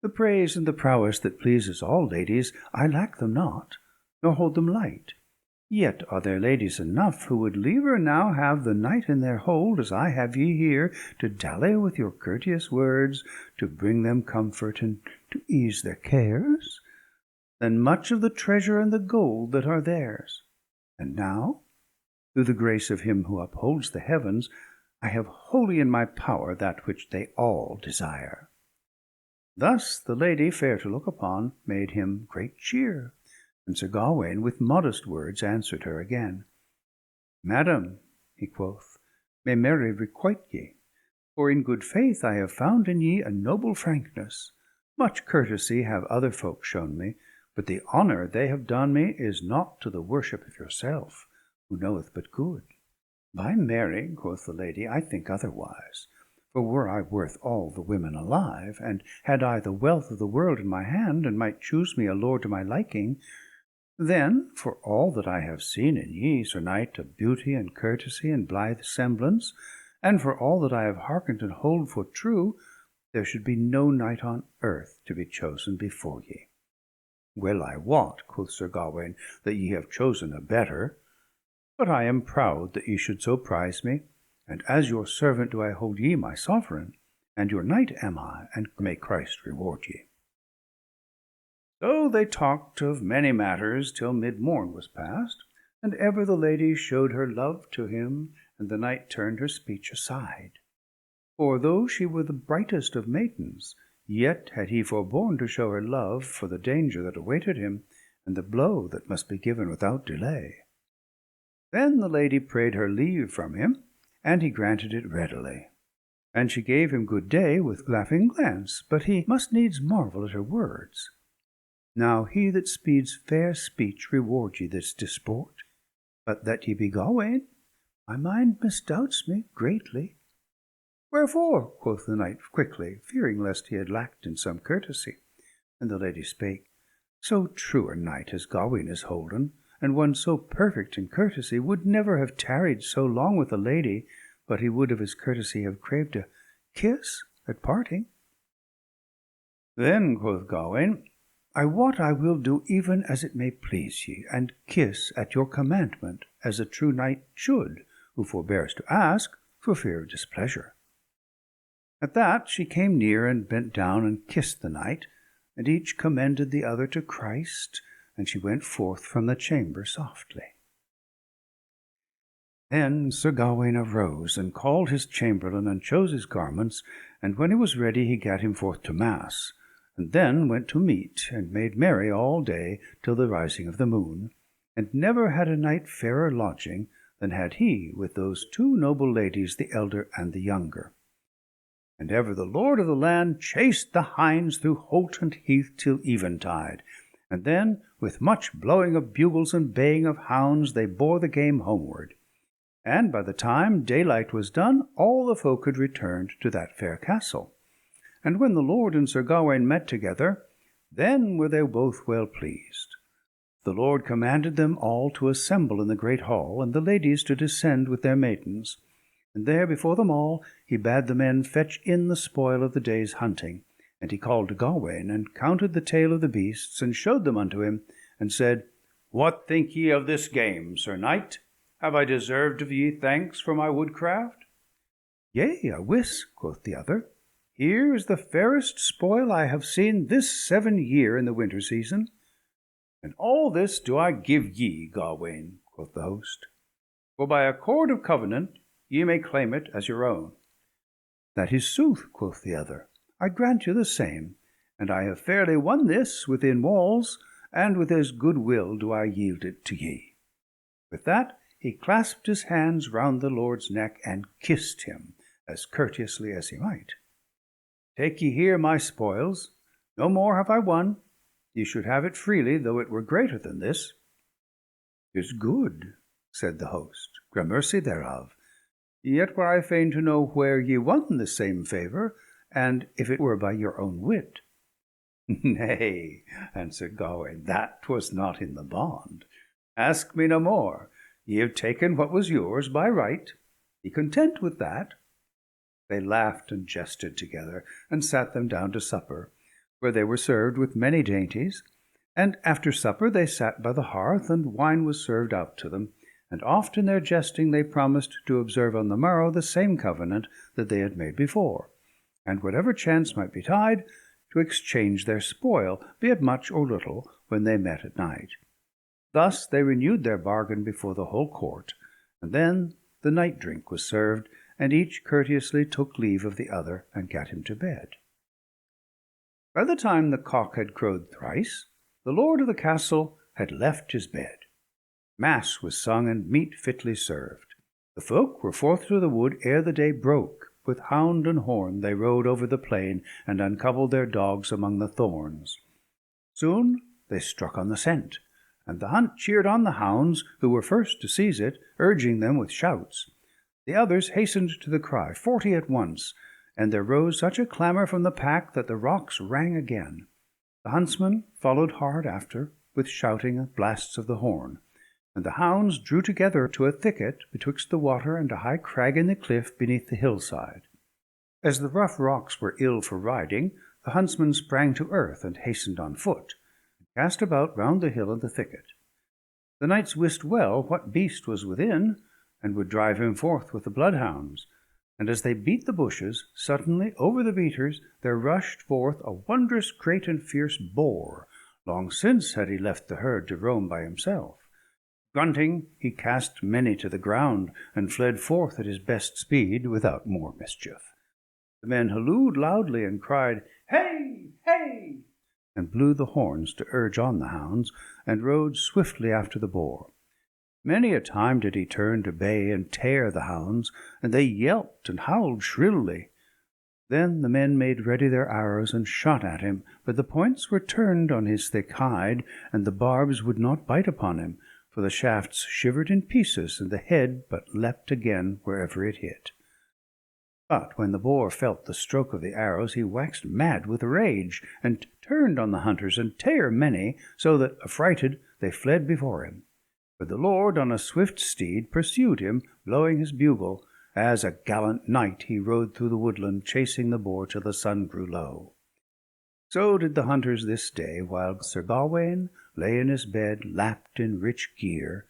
"the praise and the prowess that pleases all ladies, I lack them not, nor hold them light. Yet are there ladies enough who would liever now have the knight in their hold, as I have ye here, to dally with your courteous words, to bring them comfort, and to ease their cares, than much of the treasure and the gold that are theirs. And now, through the grace of him who upholds the heavens, I have wholly in my power that which they all desire." Thus the lady, fair to look upon, made him great cheer, and Sir Gawain with modest words answered her again. "Madam," he quoth, "may Mary requite ye, for in good faith I have found in ye a noble frankness. Much courtesy have other folk shown me, but the honour they have done me is not to the worship of yourself, who knoweth but good. By Mary," quoth the lady, "I think otherwise. For were I worth all the women alive, and had I the wealth of the world in my hand, and might choose me a lord to my liking, then, for all that I have seen in ye, Sir Knight, of beauty and courtesy and blithe semblance, and for all that I have hearkened and hold for true, there should be no knight on earth to be chosen before ye. Well I wot, quoth Sir Gawain, that ye have chosen a better, but I am proud that ye should so prize me, and as your servant do I hold ye my sovereign, and your knight am I, and may Christ reward ye. So they talked of many matters till mid-morn was past, and ever the lady showed her love to him, and the knight turned her speech aside. For though she were the brightest of maidens, yet had he forborne to show her love for the danger that awaited him, and the blow that must be given without delay. Then the lady prayed her leave from him, and he granted it readily. And she gave him good day with laughing glance, but he must needs marvel at her words. Now he that speeds fair speech reward ye this disport, but that ye be Gawain, my mind misdoubts me greatly. Wherefore, quoth the knight quickly, fearing lest he had lacked in some courtesy. And the lady spake, So true a knight as Gawain is holden, and one so perfect in courtesy, would never have tarried so long with a lady, but he would of his courtesy have craved a kiss at parting. Then, quoth Gawain, I wot I will do even as it may please ye, and kiss at your commandment, as a true knight should, who forbears to ask for fear of displeasure. At that she came near and bent down and kissed the knight, and each commended the other to Christ, and she went forth from the chamber softly. Then Sir Gawain arose, and called his chamberlain, and chose his garments, and when he was ready he gat him forth to mass, and then went to meat, and made merry all day till the rising of the moon, and never had a knight fairer lodging than had he with those two noble ladies, the elder and the younger. And ever the lord of the land chased the hinds through holt and heath till eventide, and then, with much blowing of bugles and baying of hounds, they bore the game homeward. And by the time daylight was done, all the folk had returned to that fair castle. And when the lord and Sir Gawain met together, then were they both well pleased. The lord commanded them all to assemble in the great hall, and the ladies to descend with their maidens. And there before them all he bade the men fetch in the spoil of the day's hunting. And he called to Gawain, and counted the tale of the beasts, and showed them unto him, and said, What think ye of this game, Sir Knight? Have I deserved of ye thanks for my woodcraft? Yea, I wis, quoth the other. Here is the fairest spoil I have seen this 7 year in the winter season. And all this do I give ye, Gawain, quoth the host. For by accord of covenant ye may claim it as your own. That is sooth, quoth the other. I grant you the same, and I have fairly won this within walls, and with as good will do I yield it to ye. With that he clasped his hands round the lord's neck, and kissed him, as courteously as he might. Take ye here my spoils. No more have I won. Ye should have it freely, though it were greater than this. "'Tis good," said the host, "gramercy thereof. Yet were I fain to know where ye won this same favour, and if it were by your own wit." "Nay," answered Gawain, "that was not in the bond. Ask me no more. Ye have taken what was yours by right. Be content with that." They laughed and jested together, and sat them down to supper, where they were served with many dainties. And after supper they sat by the hearth, and wine was served out to them. And oft in their jesting they promised to observe on the morrow the same covenant that they had made before, and whatever chance might betide, to exchange their spoil, be it much or little, when they met at night. Thus they renewed their bargain before the whole court, and then the night drink was served, and each courteously took leave of the other, and gat him to bed. By the time the cock had crowed thrice, the lord of the castle had left his bed. Mass was sung, and meat fitly served. The folk were forth to the wood ere the day broke. With hound and horn they rode over the plain, and uncoupled their dogs among the thorns. Soon they struck on the scent, and the hunt cheered on the hounds, who were first to seize it, urging them with shouts. The others hastened to the cry, 40 at once, and there rose such a clamour from the pack that the rocks rang again. The huntsmen followed hard after, with shouting and blasts of the horn. And the hounds drew together to a thicket betwixt the water and a high crag in the cliff beneath the hillside. As the rough rocks were ill for riding, the huntsman sprang to earth and hastened on foot, and cast about round the hill and the thicket. The knights wist well what beast was within, and would drive him forth with the bloodhounds. And as they beat the bushes, suddenly over the beaters there rushed forth a wondrous great and fierce boar. Long since had he left the herd to roam by himself. Grunting, he cast many to the ground, and fled forth at his best speed without more mischief. The men hallooed loudly and cried, "Hey! Hey!" and blew the horns to urge on the hounds, and rode swiftly after the boar. Many a time did he turn to bay and tear the hounds, and they yelped and howled shrilly. Then the men made ready their arrows and shot at him, but the points were turned on his thick hide, and the barbs would not bite upon him, for the shafts shivered in pieces, and the head but leapt again wherever it hit. But when the boar felt the stroke of the arrows, he waxed mad with rage, and turned on the hunters, and tare many, so that, affrighted, they fled before him. But the lord on a swift steed pursued him, blowing his bugle. As a gallant knight he rode through the woodland, chasing the boar till the sun grew low. So did the hunters this day, while Sir Gawain lay in his bed, lapped in rich gear,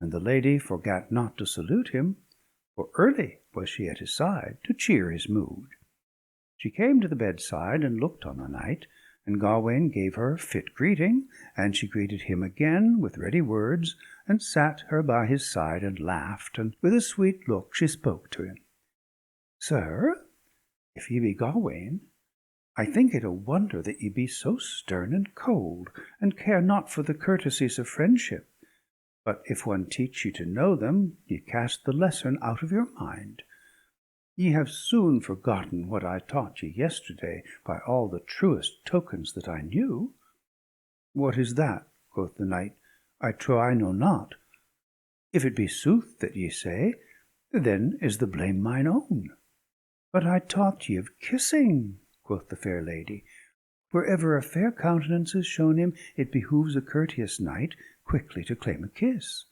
and the lady forgat not to salute him, for early was she at his side, to cheer his mood. She came to the bedside, and looked on the knight, and Gawain gave her fit greeting, and she greeted him again with ready words, and sat her by his side, and laughed, and with a sweet look she spoke to him. "Sir, if ye be Gawain, I think it a wonder that ye be so stern and cold, and care not for the courtesies of friendship. But if one teach ye to know them, ye cast the lesson out of your mind. Ye have soon forgotten what I taught ye yesterday, by all the truest tokens that I knew." "What is that?" quoth the knight. "I trow I know not. If it be sooth that ye say, then is the blame mine own." "But I taught ye of kissing," quoth the fair lady. "Wherever a fair countenance is shown him, it behooves a courteous knight quickly to claim a kiss."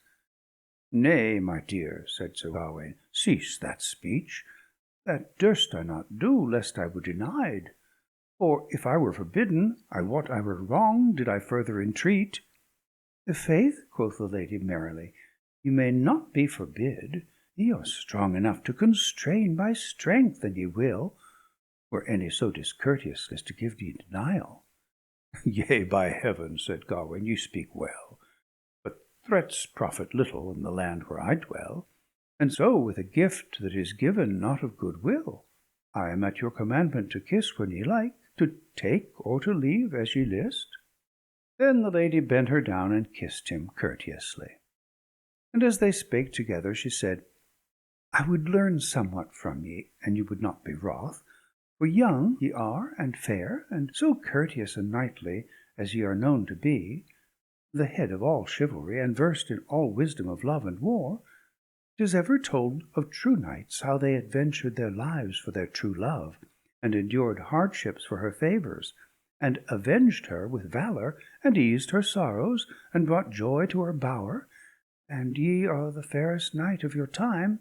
"Nay, my dear," said Sir Gawain, "cease that speech. That durst I not do, lest I were denied. For if I were forbidden, I wot I were wrong, did I further entreat." "Faith," quoth the lady merrily, "you may not be forbid. Ye are strong enough to constrain by strength, and ye will, were any so discourteous as to give ye denial." "Yea, by heaven," said Gawain, "ye speak well. But threats profit little in the land where I dwell, and so with a gift that is given not of good will. I am at your commandment to kiss when ye like, to take or to leave as ye list." Then the lady bent her down and kissed him courteously. And as they spake together, she said, "I would learn somewhat from ye, and ye would not be wroth. For young ye are, and fair, and so courteous and knightly as ye are known to be, the head of all chivalry, and versed in all wisdom of love and war. 'Tis ever told of true knights how they adventured their lives for their true love, and endured hardships for her favours, and avenged her with valour, and eased her sorrows, and brought joy to her bower. And ye are the fairest knight of your time,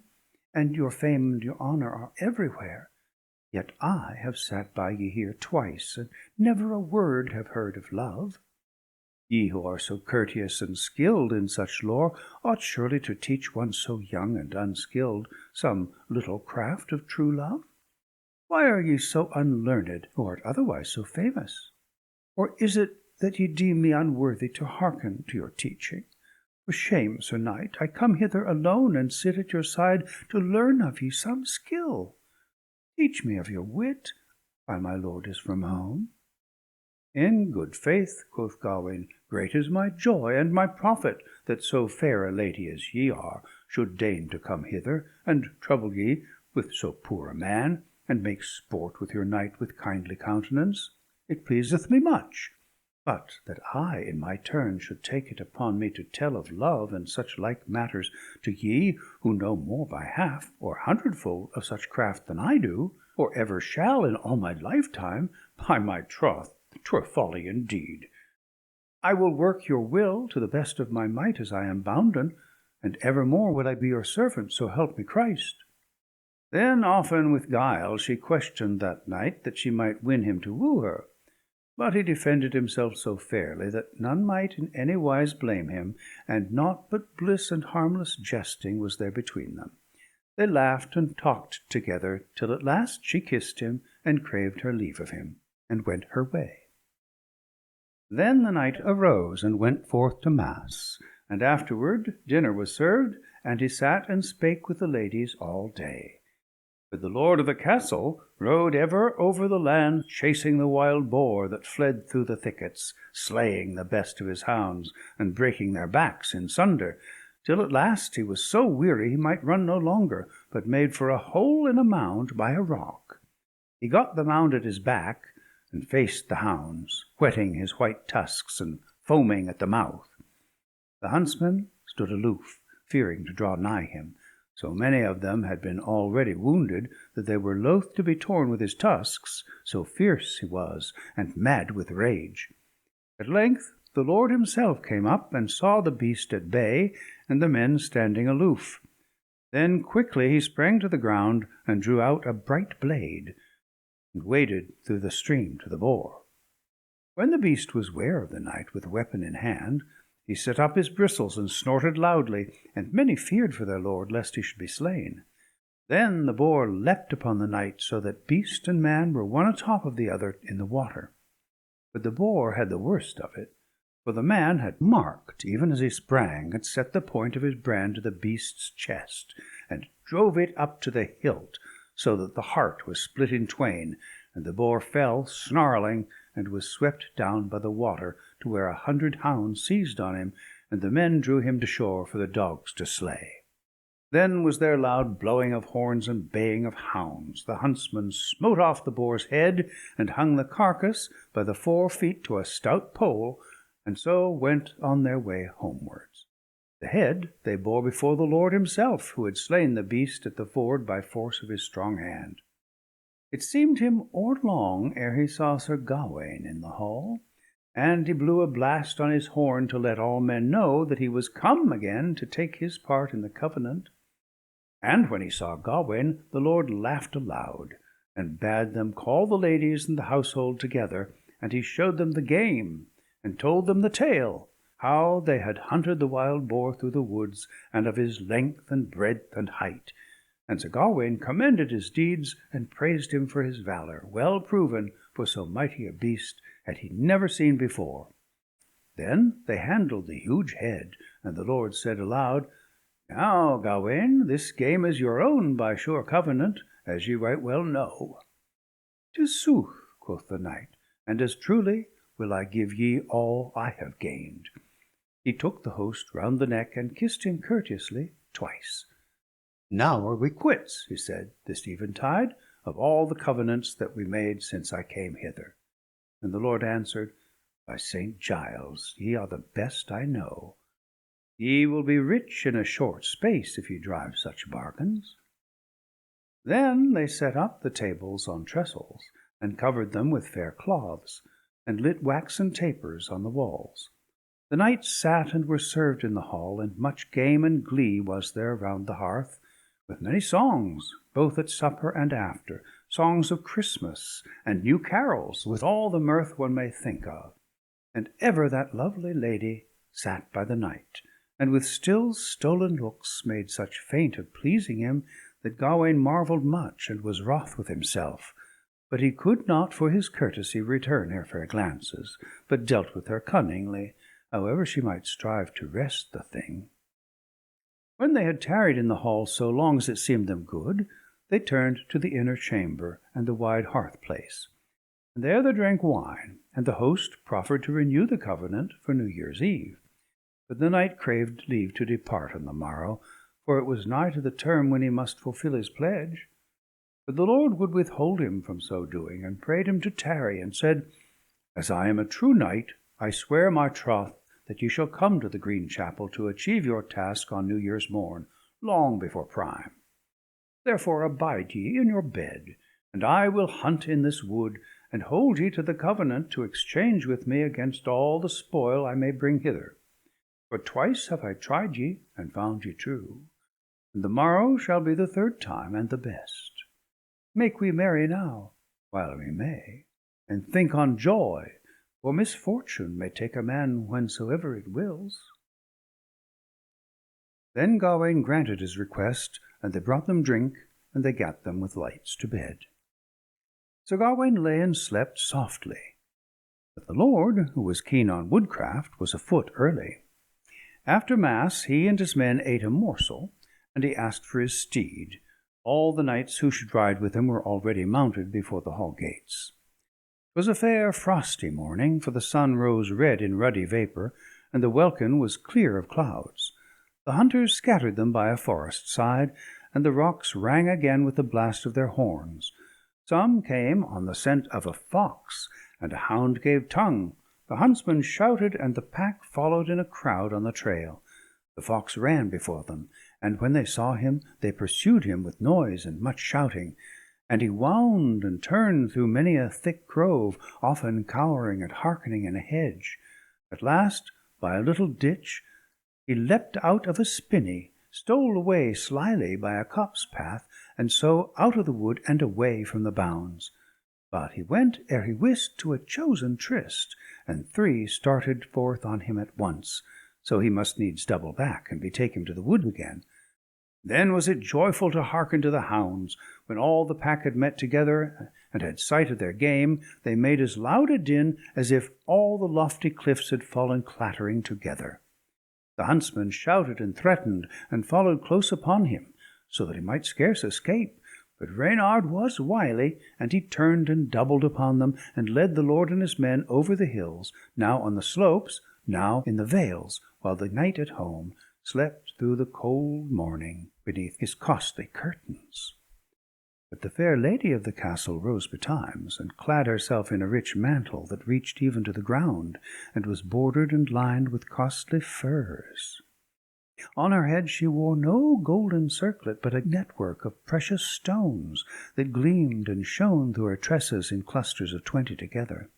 and your fame and your honour are everywhere. Yet I have sat by ye here twice, and never a word have heard of love. Ye who are so courteous and skilled in such lore ought surely to teach one so young and unskilled some little craft of true love. Why are ye so unlearned, who art otherwise so famous? Or is it that ye deem me unworthy to hearken to your teaching? For shame, Sir Knight, I come hither alone, and sit at your side to learn of ye some skill. Teach me of your wit, while my lord is from home." "In good faith," quoth Gawain, "great is my joy and my profit that so fair a lady as ye are should deign to come hither, and trouble ye with so poor a man, and make sport with your knight with kindly countenance. It pleaseth me much. But that I in my turn should take it upon me to tell of love and such like matters to ye, who know more by half or hundredfold of such craft than I do, or ever shall in all my lifetime, by my troth, 'twere folly indeed." I will work your will to the best of my might as I am bounden, and evermore will I be your servant, so help me Christ. Then often with guile she questioned that knight, that she might win him to woo her. But he defended himself so fairly that none might in any wise blame him, and naught but bliss and harmless jesting was there between them. They laughed and talked together, till at last she kissed him, and craved her leave of him, and went her way. Then the knight arose and went forth to mass, and afterward dinner was served, and he sat and spake with the ladies all day. But the lord of the castle rode ever over the land, chasing the wild boar that fled through the thickets, slaying the best of his hounds, and breaking their backs in sunder, till at last he was so weary he might run no longer, but made for a hole in a mound by a rock. He got the mound at his back, and faced the hounds, whetting his white tusks and foaming at the mouth. The huntsmen stood aloof, fearing to draw nigh him. So many of them had been already wounded that they were loath to be torn with his tusks, so fierce he was, and mad with rage. At length the lord himself came up, and saw the beast at bay, and the men standing aloof. Then quickly he sprang to the ground, and drew out a bright blade, and waded through the stream to the boar. When the beast was ware of the knight with weapon in hand, he set up his bristles and snorted loudly, and many feared for their lord, lest he should be slain. Then the boar leapt upon the knight, so that beast and man were one atop of the other in the water. But the boar had the worst of it, for the man had marked, even as he sprang, and set the point of his brand to the beast's chest, and drove it up to the hilt, so that the heart was split in twain, and the boar fell, snarling, and was swept down by the water to where 100 hounds seized on him, and the men drew him to shore for the dogs to slay. Then was there loud blowing of horns and baying of hounds. The huntsmen smote off the boar's head, and hung the carcass by the 4 feet to a stout pole, and so went on their way homewards. The head they bore before the Lord himself, who had slain the beast at the ford by force of his strong hand. It seemed him or long ere he saw Sir Gawain in the hall, and he blew a blast on his horn to let all men know that he was come again to take his part in the covenant. And when he saw Gawain, the Lord laughed aloud, and bade them call the ladies and the household together, and he showed them the game, and told them the tale, how they had hunted the wild boar through the woods, and of his length and breadth and height. And Sir Gawain commended his deeds, and praised him for his valour, well proven, for so mighty a beast had he never seen before. Then they handled the huge head, and the Lord said aloud, Now, Gawain, this game is your own by sure covenant, as ye right well know. "'Tis sooth," quoth the knight, "and as truly will I give ye all I have gained." He took the host round the neck, and kissed him courteously twice. "Now are we quits," he said, "this eventide, of all the covenants that we made since I came hither." And the Lord answered, "By St. Giles, ye are the best I know. Ye will be rich in a short space if ye drive such bargains." Then they set up the tables on trestles, and covered them with fair cloths, and lit waxen tapers on the walls. The knights sat and were served in the hall, and much game and glee was there round the hearth, with many songs, both at supper and after, songs of Christmas, and new carols, with all the mirth one may think of. And ever that lovely lady sat by the knight, and with still stolen looks made such feint of pleasing him, that Gawain marvelled much, and was wroth with himself. But he could not for his courtesy return her fair glances, but dealt with her cunningly, however she might strive to wrest the thing. When they had tarried in the hall so long as it seemed them good, they turned to the inner chamber and the wide hearth-place. And there they drank wine, and the host proffered to renew the covenant for New Year's Eve. But the knight craved leave to depart on the morrow, for it was nigh to the term when he must fulfil his pledge. But the Lord would withhold him from so doing, and prayed him to tarry, and said, "As I am a true knight, I swear my troth that ye shall come to the Green Chapel to achieve your task on New Year's morn, long before prime. Therefore abide ye in your bed, and I will hunt in this wood, and hold ye to the covenant to exchange with me against all the spoil I may bring hither. For twice have I tried ye, and found ye true, and the morrow shall be the third time, and the best. Make we merry now, while we may, and think on joy, for misfortune may take a man whensoever it wills." Then Gawain granted his request, and they brought them drink, and they gat them with lights to bed. Sir Gawain lay and slept softly. But the lord, who was keen on woodcraft, was afoot early. After mass he and his men ate a morsel, and he asked for his steed. All the knights who should ride with him were already mounted before the hall gates. 'Twas a fair frosty morning, for the sun rose red in ruddy vapour, and the welkin was clear of clouds. The hunters scattered them by a forest side, and the rocks rang again with the blast of their horns. Some came on the scent of a fox, and a hound gave tongue. The huntsmen shouted, and the pack followed in a crowd on the trail. The fox ran before them, and when they saw him, they pursued him with noise and much shouting. And he wound and turned through many a thick grove, often cowering and hearkening in a hedge. At last, by a little ditch, he leapt out of a spinney, stole away slyly by a copse path, and so out of the wood and away from the bounds. But he went, ere he wist, to a chosen tryst, and 3 started forth on him at once, so he must needs double back and betake him to the wood again. Then was it joyful to hearken to the hounds. When all the pack had met together, and had sighted their game, they made as loud a din as if all the lofty cliffs had fallen clattering together. The huntsmen shouted and threatened, and followed close upon him, so that he might scarce escape. But Reynard was wily, and he turned and doubled upon them, and led the lord and his men over the hills, now on the slopes, now in the vales, while the knight at home slept through the cold morning beneath his costly curtains. But the fair lady of the castle rose betimes, and clad herself in a rich mantle that reached even to the ground, and was bordered and lined with costly furs. On her head she wore no golden circlet, but a network of precious stones that gleamed and shone through her tresses in clusters of 20 together.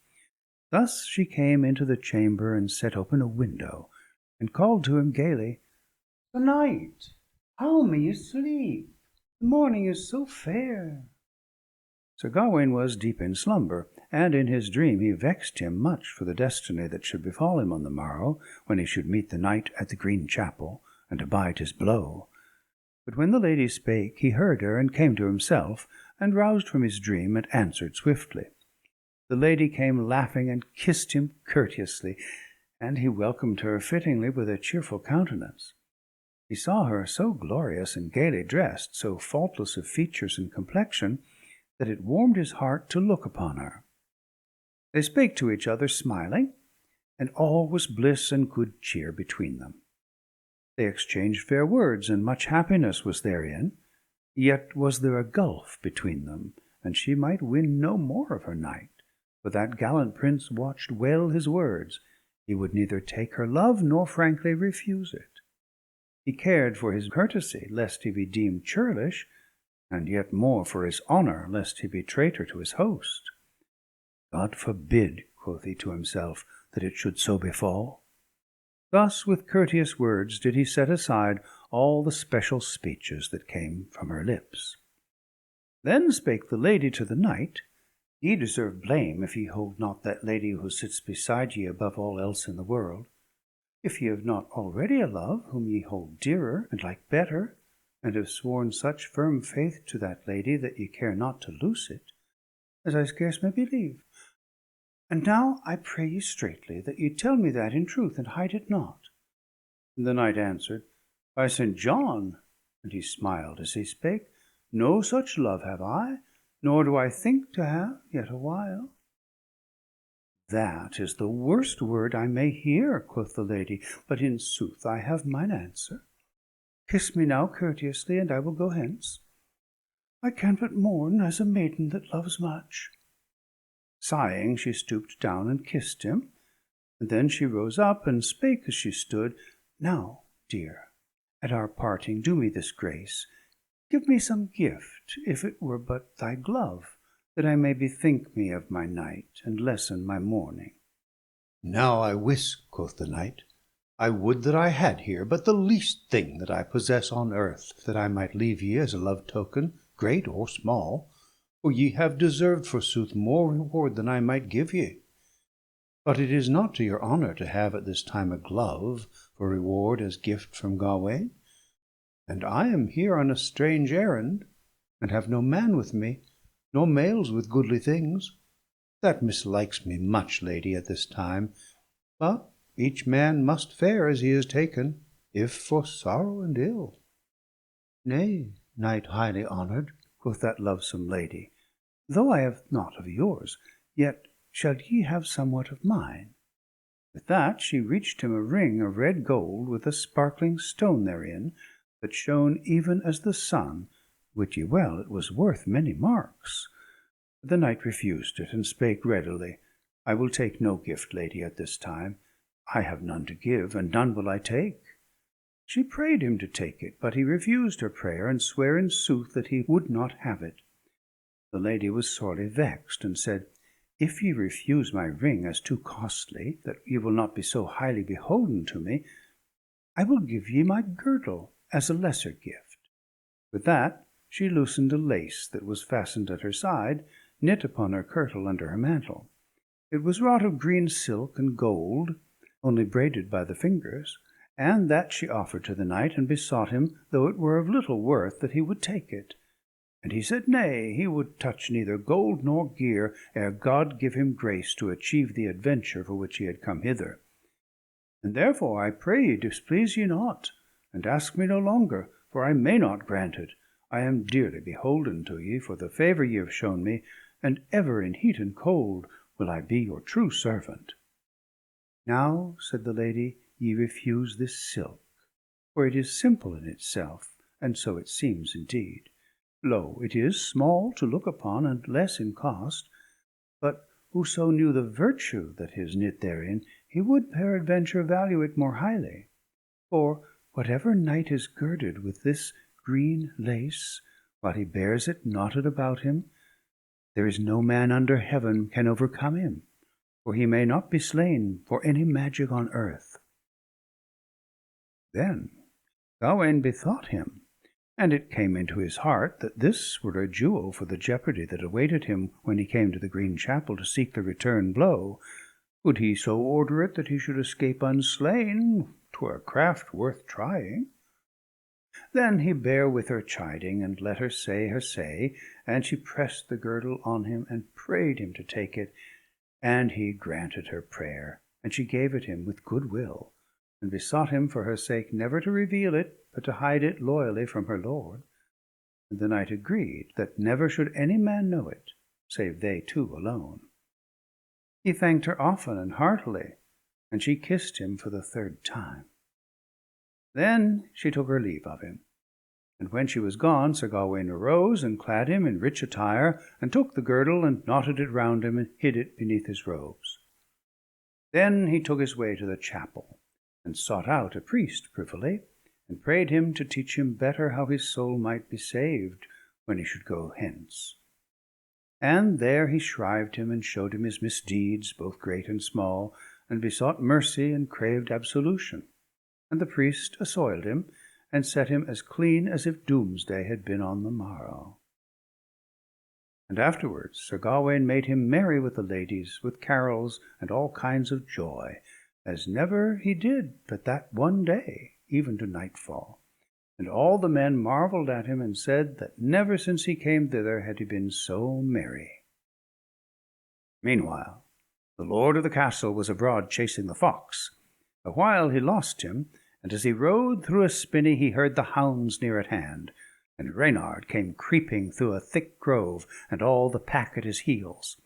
Thus she came into the chamber and set open a window, and called to him gaily, "Sir knight, how may you sleep? The morning is so fair." Sir Gawain was deep in slumber, and in his dream he vexed him much for the destiny that should befall him on the morrow, when he should meet the knight at the Green Chapel, and abide his blow. But when the lady spake, he heard her, and came to himself, and roused from his dream, and answered swiftly. The lady came laughing, and kissed him courteously, and he welcomed her fittingly with a cheerful countenance. He saw her so glorious and gaily dressed, so faultless of features and complexion, that it warmed his heart to look upon her. They spake to each other, smiling, and all was bliss and good cheer between them. They exchanged fair words, and much happiness was therein, yet was there a gulf between them, and she might win no more of her knight, for that gallant prince watched well his words. He would neither take her love nor frankly refuse it. He cared for his courtesy, lest he be deemed churlish, and yet more for his honour, lest he be traitor to his host. God forbid, quoth he to himself, that it should so befall. Thus with courteous words did he set aside all the special speeches that came from her lips. Then spake the lady to the knight, "Ye deserve blame if ye hold not that lady who sits beside ye above all else in the world. If ye have not already a love whom ye hold dearer and like better, and have sworn such firm faith to that lady that ye care not to loose it, as I scarce may believe. And now I pray ye straitly that ye tell me that in truth, and hide it not." And the knight answered, "By St. John," and he smiled as he spake, "no such love have I, nor do I think to have yet a while." "That is the worst word I may hear," quoth the lady, "but in sooth I have mine answer. Kiss me now courteously, and I will go hence. I can but mourn as a maiden that loves much." Sighing, she stooped down and kissed him, and then she rose up and spake as she stood, "Now, dear, at our parting do me this grace. Give me some gift, if it were but thy glove, that I may bethink me of my night, and lessen my mourning." "Now I wis," quoth the knight, "I would that I had here but the least thing that I possess on earth, that I might leave ye as a love token, great or small, for ye have deserved forsooth more reward than I might give ye. But it is not to your honour to have at this time a glove for reward as gift from Gawain. And I am here on a strange errand, and have no man with me, nor mails with goodly things. That mislikes me much, lady, at this time. But each man must fare as he is taken, if for sorrow and ill." "Nay, knight highly honoured," quoth that lovesome lady, "though I have naught of yours, yet shall ye have somewhat of mine." With that she reached him a ring of red gold, with a sparkling stone therein, that shone even as the sun. Wit ye well it was worth many marks. The knight refused it, and spake readily, "I will take no gift, lady, at this time. I have none to give, and none will I take." She prayed him to take it, but he refused her prayer, and sware in sooth that he would not have it. The lady was sorely vexed, and said, "If ye refuse my ring as too costly, that ye will not be so highly beholden to me, I will give ye my girdle as a lesser gift." With that she loosened a lace that was fastened at her side, knit upon her kirtle under her mantle. It was wrought of green silk and gold, only braided by the fingers, and that she offered to the knight, and besought him, though it were of little worth, that he would take it. And he said nay, he would touch neither gold nor gear, ere God give him grace to achieve the adventure for which he had come hither. "And therefore I pray ye displease ye not, and ask me no longer, for I may not grant it. I am dearly beholden to ye for the favour ye have shown me, and ever in heat and cold will I be your true servant." "Now," said the lady, "ye refuse this silk, for it is simple in itself, and so it seems indeed. Lo, it is small to look upon, and less in cost, but whoso knew the virtue that is knit therein, he would peradventure value it more highly. For whatever knight is girded with this green lace, while he bears it knotted about him, there is no man under heaven can overcome him, for he may not be slain for any magic on earth." Then Gawain bethought him, and it came into his heart that this were a jewel for the jeopardy that awaited him when he came to the Green Chapel to seek the return blow. Could he so order it that he should escape unslain, 'twere a craft worth trying. Then he bare with her chiding, and let her say her say, and she pressed the girdle on him, and prayed him to take it, and he granted her prayer, and she gave it him with good will, and besought him for her sake never to reveal it, but to hide it loyally from her lord. And the knight agreed that never should any man know it, save they two alone. He thanked her often and heartily, and she kissed him for the third time. Then she took her leave of him. And when she was gone, Sir Gawain arose, and clad him in rich attire, and took the girdle, and knotted it round him, and hid it beneath his robes. Then he took his way to the chapel, and sought out a priest privily, and prayed him to teach him better how his soul might be saved when he should go hence. And there he shrived him, and showed him his misdeeds, both great and small, and besought mercy, and craved absolution. And the priest assoiled him, and set him as clean as if doomsday had been on the morrow. And afterwards Sir Gawain made him merry with the ladies, with carols and all kinds of joy, as never he did but that one day, even to nightfall. And all the men marvelled at him, and said that never since he came thither had he been so merry. Meanwhile the lord of the castle was abroad chasing the fox. A while he lost him, and as he rode through a spinney he heard the hounds near at hand, and Reynard came creeping through a thick grove, and all the pack at his heels.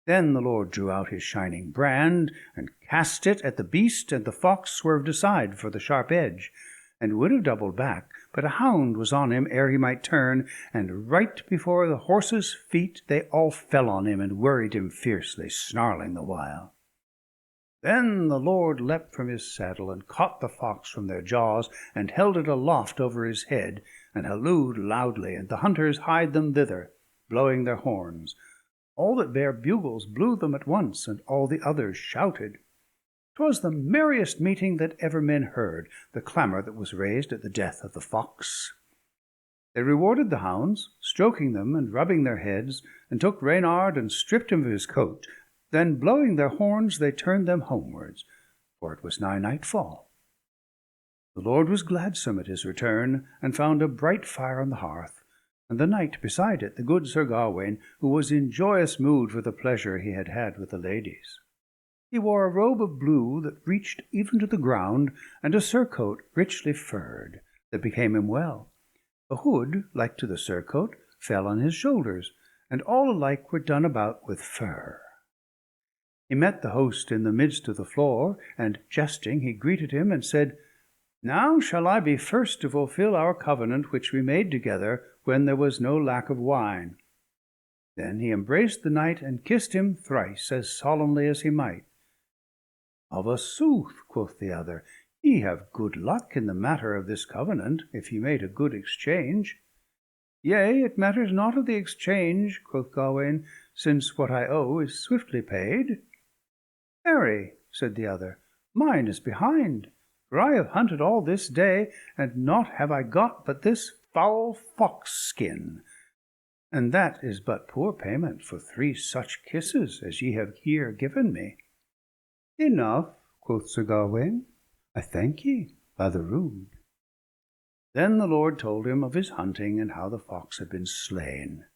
Then the lord drew out his shining brand, and cast it at the beast, and the fox swerved aside for the sharp edge, and would have doubled back, but a hound was on him ere he might turn, and right before the horse's feet they all fell on him, and worried him fiercely, snarling the while. Then the lord leapt from his saddle, and caught the fox from their jaws, and held it aloft over his head, and hallooed loudly, and the hunters hied them thither, blowing their horns. All that bare bugles blew them at once, and all the others shouted. 'Twas the merriest meeting that ever men heard, the clamour that was raised at the death of the fox. They rewarded the hounds, stroking them and rubbing their heads, and took Reynard and stripped him of his coat. Then, blowing their horns, they turned them homewards, for it was nigh nightfall. The Lord was gladsome at his return, and found a bright fire on the hearth, and the knight beside it, the good Sir Gawain, who was in joyous mood for the pleasure he had had with the ladies. He wore a robe of blue that reached even to the ground, and a surcoat richly furred, that became him well. A hood, like to the surcoat, fell on his shoulders, and all alike were done about with fur. He met the host in the midst of the floor, and, jesting, he greeted him, and said, "Now shall I be first to fulfil our covenant which we made together when there was no lack of wine." Then he embraced the knight, and kissed him thrice, as solemnly as he might. "Of a sooth," quoth the other, "ye have good luck in the matter of this covenant, if ye made a good exchange." "Yea, it matters not of the exchange," quoth Gawain, "since what I owe is swiftly paid." "Marry," said the other, "mine is behind, for I have hunted all this day, and naught have I got but this foul fox skin, and that is but poor payment for 3 such kisses as ye have here given me." "Enough," quoth Sir Gawain, "I thank ye, by the rood." Then the Lord told him of his hunting, and how the fox had been slain.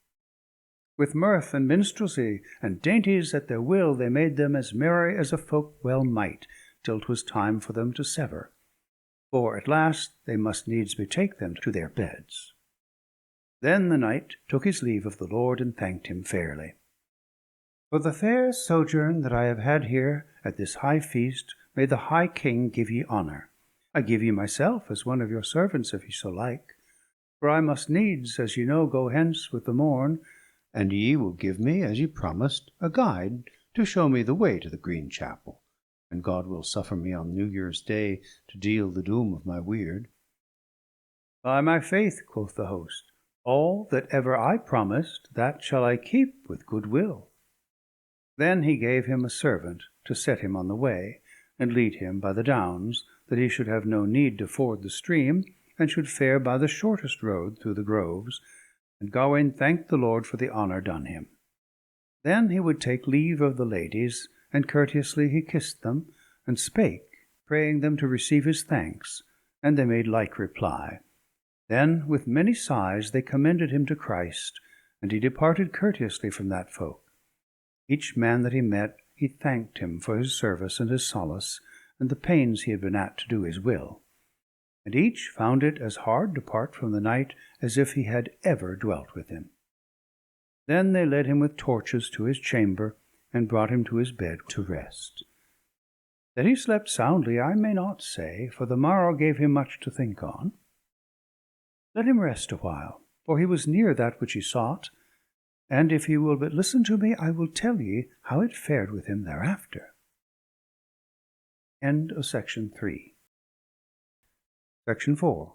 With mirth and minstrelsy, and dainties at their will, they made them as merry as a folk well might, till 'twas time for them to sever, for at last they must needs betake them to their beds. Then the knight took his leave of the Lord, and thanked him fairly. "For the fair sojourn that I have had here at this high feast, may the High King give ye honour. I give ye myself as one of your servants, if ye so like. For I must needs, as ye know, go hence with the morn, And ye will give me, as ye promised, a guide to show me the way to the Green Chapel, and God will suffer me on New Year's Day to deal the doom of my weird." "By my faith," quoth the host, "all that ever I promised, that shall I keep with good will." Then he gave him a servant to set him on the way, and lead him by the downs, that he should have no need to ford the stream, and should fare by the shortest road through the groves, and Gawain thanked the Lord for the honour done him. Then he would take leave of the ladies, and courteously he kissed them, and spake, praying them to receive his thanks, and they made like reply. Then with many sighs they commended him to Christ, and he departed courteously from that folk. Each man that he met, he thanked him for his service and his solace, and the pains he had been at to do his will. And each found it as hard to part from the knight as if he had ever dwelt with him. Then they led him with torches to his chamber, and brought him to his bed to rest. That he slept soundly I may not say, for the morrow gave him much to think on. Let him rest a while, for he was near that which he sought, and if he will but listen to me, I will tell ye how it fared with him thereafter. End of Section 3. Section 4.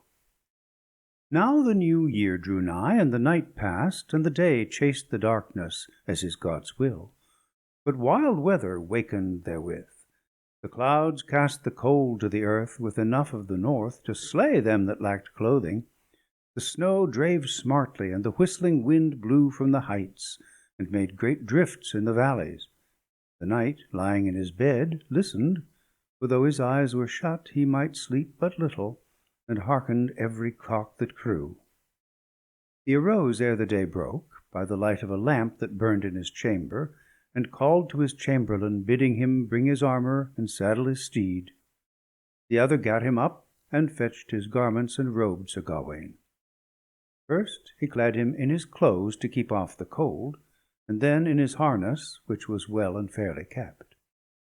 Now the new year drew nigh, and the night passed, and the day chased the darkness, as is God's will. But wild weather wakened therewith. The clouds cast the cold to the earth, with enough of the north to slay them that lacked clothing. The snow drave smartly, and the whistling wind blew from the heights, and made great drifts in the valleys. The knight, lying in his bed, listened, for though his eyes were shut, he might sleep but little, and hearkened every cock that crew. He arose ere the day broke, by the light of a lamp that burned in his chamber, and called to his chamberlain, bidding him bring his armour and saddle his steed. The other gat him up, and fetched his garments and robed Sir Gawain. First he clad him in his clothes to keep off the cold, and then in his harness, which was well and fairly kept.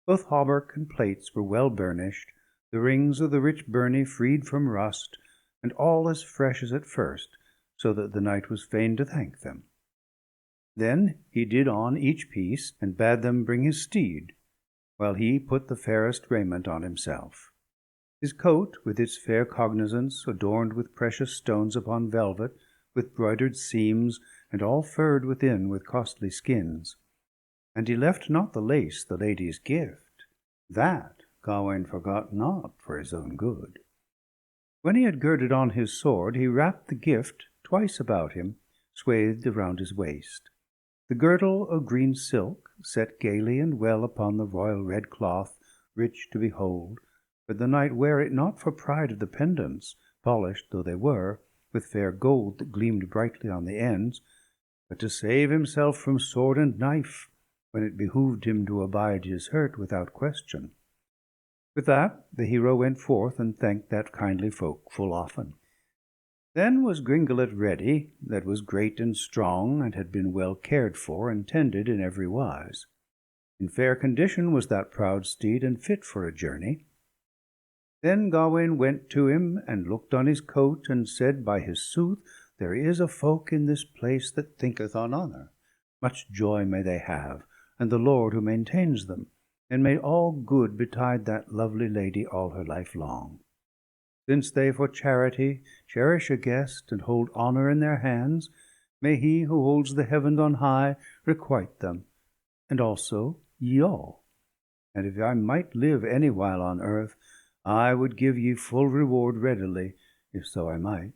Both hauberk and plates were well burnished, the rings of the rich byrnie freed from rust, and all as fresh as at first, so that the knight was fain to thank them. Then he did on each piece, and bade them bring his steed, while he put the fairest raiment on himself. His coat, with its fair cognizance, adorned with precious stones upon velvet, with broidered seams, and all furred within with costly skins. And he left not the lace the lady's gift. That Gawain forgot not for his own good. When he had girded on his sword, he wrapped the gift twice about him, swathed around his waist. The girdle of green silk, set gaily and well upon the royal red cloth, rich to behold, but the knight wear it not for pride of the pendants, polished though they were, with fair gold that gleamed brightly on the ends, but to save himself from sword and knife, when it behooved him to abide his hurt without question. With that the hero went forth and thanked that kindly folk full often. Then was Gringolet ready, that was great and strong, and had been well cared for and tended in every wise. In fair condition was that proud steed, and fit for a journey. Then Gawain went to him, and looked on his coat, and said, by his sooth, there is a folk in this place that thinketh on honour. Much joy may they have, and the Lord who maintains them, and may all good betide that lovely lady all her life long. Since they for charity cherish a guest, and hold honour in their hands, may he who holds the heavens on high requite them, and also ye all. And if I might live any while on earth, I would give ye full reward readily, if so I might.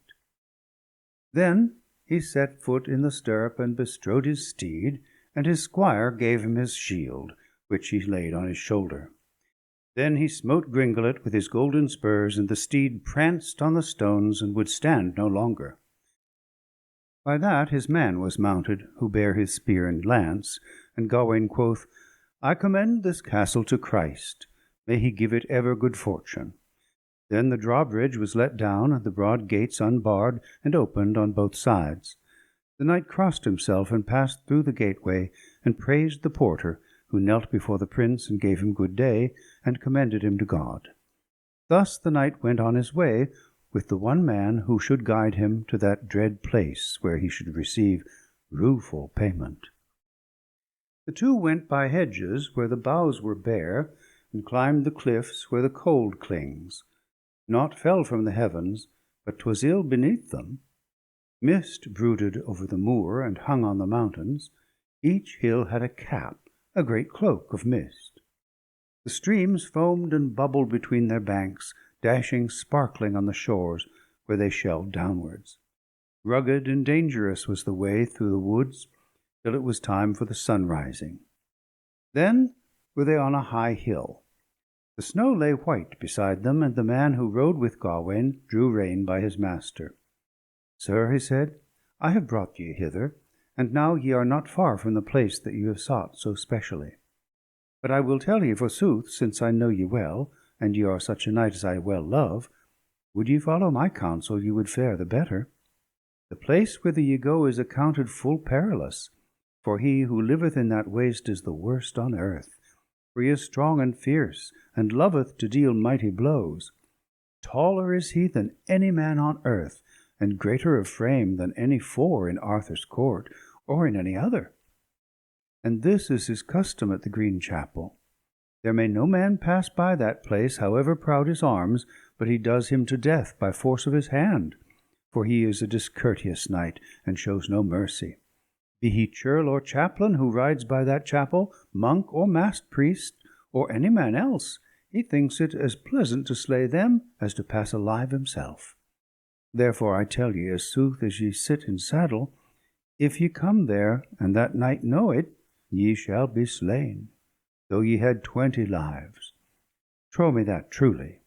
Then he set foot in the stirrup, and bestrode his steed, and his squire gave him his shield, which he laid on his shoulder. Then he smote Gringolet with his golden spurs, and the steed pranced on the stones, and would stand no longer. By that his man was mounted, who bare his spear and lance, and Gawain quoth, I commend this castle to Christ. May he give it ever good fortune. Then the drawbridge was let down, and the broad gates unbarred, and opened on both sides. The knight crossed himself, and passed through the gateway, and praised the porter, who knelt before the prince, and gave him good day, and commended him to God. Thus the knight went on his way, with the one man who should guide him to that dread place where he should receive rueful payment. The two went by hedges where the boughs were bare, and climbed the cliffs where the cold clings. Naught fell from the heavens, but 'twas ill beneath them. Mist brooded over the moor, and hung on the mountains. Each hill had a cap, a great cloak of mist. The streams foamed and bubbled between their banks, dashing sparkling on the shores where they shelved downwards. Rugged and dangerous was the way through the woods, till it was time for the sun rising. Then were they on a high hill. The snow lay white beside them, and the man who rode with Gawain drew rein by his master. Sir, he said, I have brought ye hither, and now ye are not far from the place that ye have sought so specially. But I will tell ye forsooth, since I know ye well, and ye are such a knight as I well love, would ye follow my counsel, ye would fare the better. The place whither ye go is accounted full perilous, for he who liveth in that waste is the worst on earth. For he is strong and fierce, and loveth to deal mighty blows. Taller is he than any man on earth, and greater of frame than any four in Arthur's court, or in any other. And this is his custom at the Green Chapel. There may no man pass by that place, however proud his arms, but he does him to death by force of his hand, for he is a discourteous knight, and shows no mercy. Be he churl or chaplain who rides by that chapel, monk or masked priest, or any man else, he thinks it as pleasant to slay them as to pass alive himself. Therefore I tell ye, as sooth as ye sit in saddle, if ye come there, and that knight know it, ye shall be slain, though ye had 20 lives. Trow me that truly.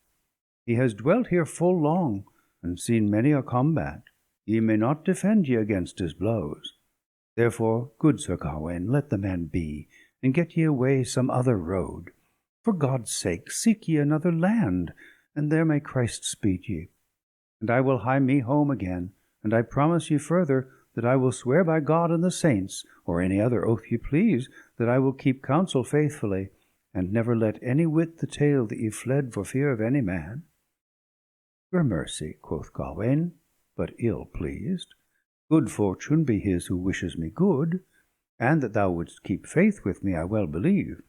He has dwelt here full long, and seen many a combat. Ye may not defend ye against his blows. Therefore, good Sir Gawain, let the man be, and get ye away some other road. For God's sake, seek ye another land, and there may Christ speed ye. And I will hie me home again, and I promise ye further that I will swear by God and the saints, or any other oath ye please, that I will keep counsel faithfully, and never let any wit the tale that ye fled for fear of any man. Gramercy, quoth Gawain, but ill pleased. Good fortune be his who wishes me good, and that thou wouldst keep faith with me I well believe.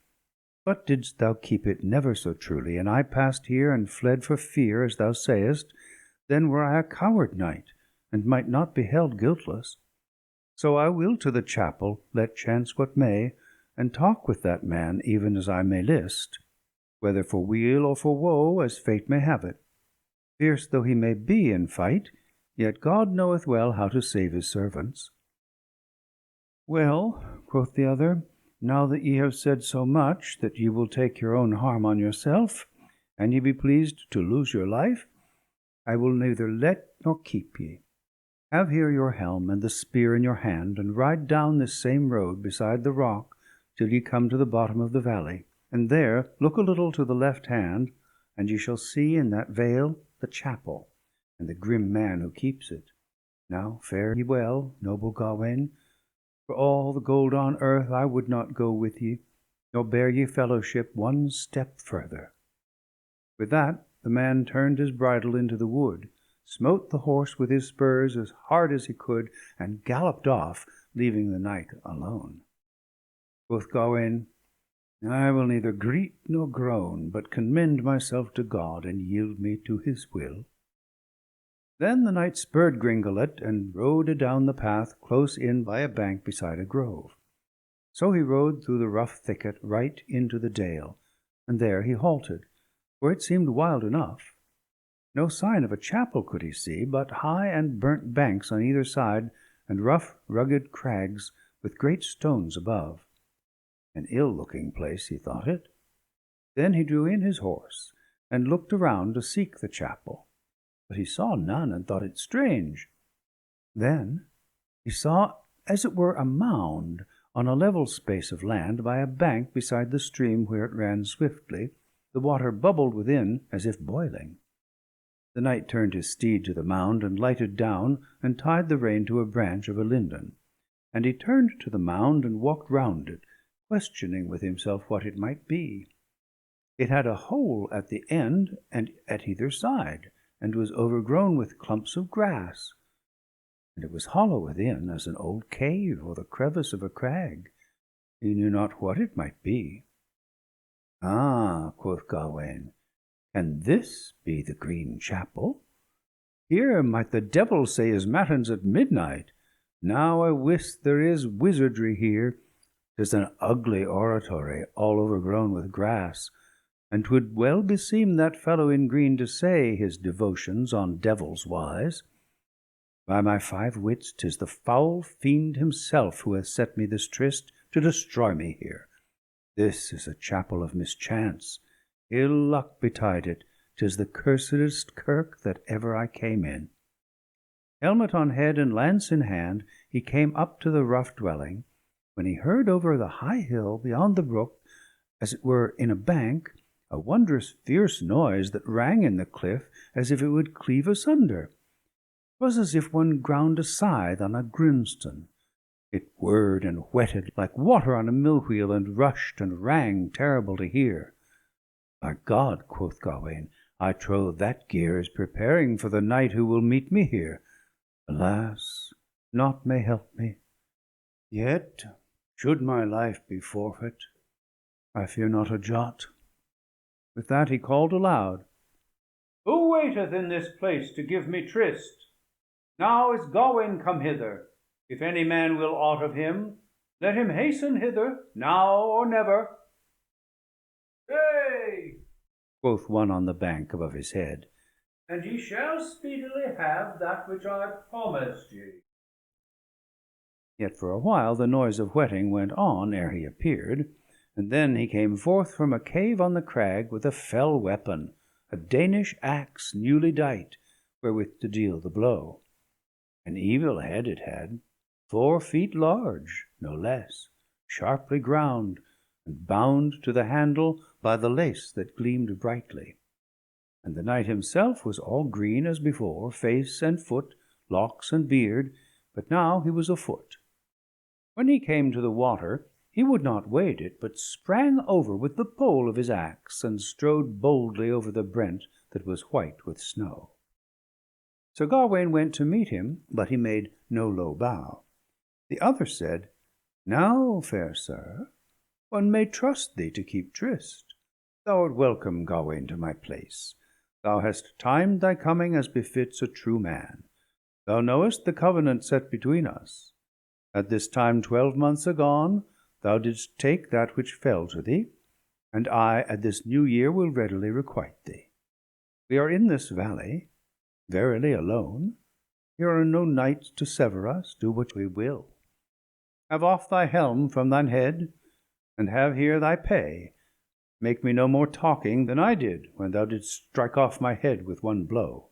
But didst thou keep it never so truly, and I passed here and fled for fear, as thou sayest, then were I a coward knight, and might not be held guiltless. So I will to the chapel, let chance what may, and talk with that man even as I may list, whether for weal or for woe, as fate may have it. Fierce though he may be in fight, yet God knoweth well how to save his servants." "Well," quoth the other, "now that ye have said so much that ye will take your own harm on yourself, and ye be pleased to lose your life, I will neither let nor keep ye. Have here your helm and the spear in your hand, and ride down this same road beside the rock till ye come to the bottom of the valley, and there look a little to the left hand, and ye shall see in that vale the chapel, and the grim man who keeps it. Now fare ye well, noble Gawain. For all the gold on earth I would not go with ye, nor bear ye fellowship one step further." With that the man turned his bridle into the wood, smote the horse with his spurs as hard as he could, and galloped off, leaving the knight alone. Quoth Gawain, "I will neither greet nor groan, but commend myself to God, and yield me to his will." Then the knight spurred Gringolet, and rode adown the path close in by a bank beside a grove. So he rode through the rough thicket right into the dale, and there he halted, for it seemed wild enough. No sign of a chapel could he see, but high and burnt banks on either side, and rough, rugged crags with great stones above. An ill-looking place, he thought it. Then he drew in his horse, and looked around to seek the chapel, but he saw none, and thought it strange. Then he saw, as it were, a mound on a level space of land by a bank beside the stream where it ran swiftly. The water bubbled within as if boiling. The knight turned his steed to the mound, and lighted down, and tied the rein to a branch of a linden. And he turned to the mound, and walked round it, questioning with himself what it might be. It had a hole at the end and at either side, and was overgrown with clumps of grass. And it was hollow within, as an old cave or the crevice of a crag. He knew not what it might be. "Ah," quoth Gawain, "can this be the Green Chapel? Here might the devil say his matins at midnight. Now I wis there is wizardry here. 'Tis an ugly oratory, all overgrown with grass, and 'twould well beseem that fellow in green to say his devotions on devil's wise. By my 5 wits, 'tis the foul fiend himself who hath set me this tryst to destroy me here. This is a chapel of mischance. Ill luck betide it. 'Tis the cursedest kirk that ever I came in." Helmet on head and lance in hand, he came up to the rough dwelling, when he heard over the high hill beyond the brook, as it were in a bank, a wondrous fierce noise that rang in the cliff as if it would cleave asunder. 'Twas as if one ground a scythe on a grindstone. It whirred and whetted like water on a mill-wheel, and rushed and rang terrible to hear. "By God," quoth Gawain, "I trow that gear is preparing for the knight who will meet me here. Alas, naught may help me. Yet, should my life be forfeit, I fear not a jot." With that he called aloud, "Who waiteth in this place to give me tryst? Now is Gawain come hither. If any man will aught of him, let him hasten hither, now or never." "Yea," quoth one on the bank above his head, "and ye shall speedily have that which I promised ye." Yet for a while the noise of whetting went on ere he appeared, and then he came forth from a cave on the crag with a fell weapon, a Danish axe newly dight, wherewith to deal the blow. An evil head it had, 4 feet large, no less, sharply ground, and bound to the handle by the lace that gleamed brightly. And the knight himself was all green as before, face and foot, locks and beard, but now he was afoot. When he came to the water, he would not wade it, but sprang over with the pole of his axe, and strode boldly over the brent that was white with snow. Sir Gawain went to meet him, but he made no low bow. The other said, "Now, fair sir, one may trust thee to keep tryst. Thou art welcome, Gawain, to my place. Thou hast timed thy coming as befits a true man. Thou knowest the covenant set between us. At this time 12 months agone, thou didst take that which fell to thee, and I at this new year will readily requite thee. We are in this valley, verily alone. Here are no knights to sever us, do what we will. Have off thy helm from thine head, and have here thy pay. Make me no more talking than I did when thou didst strike off my head with one blow.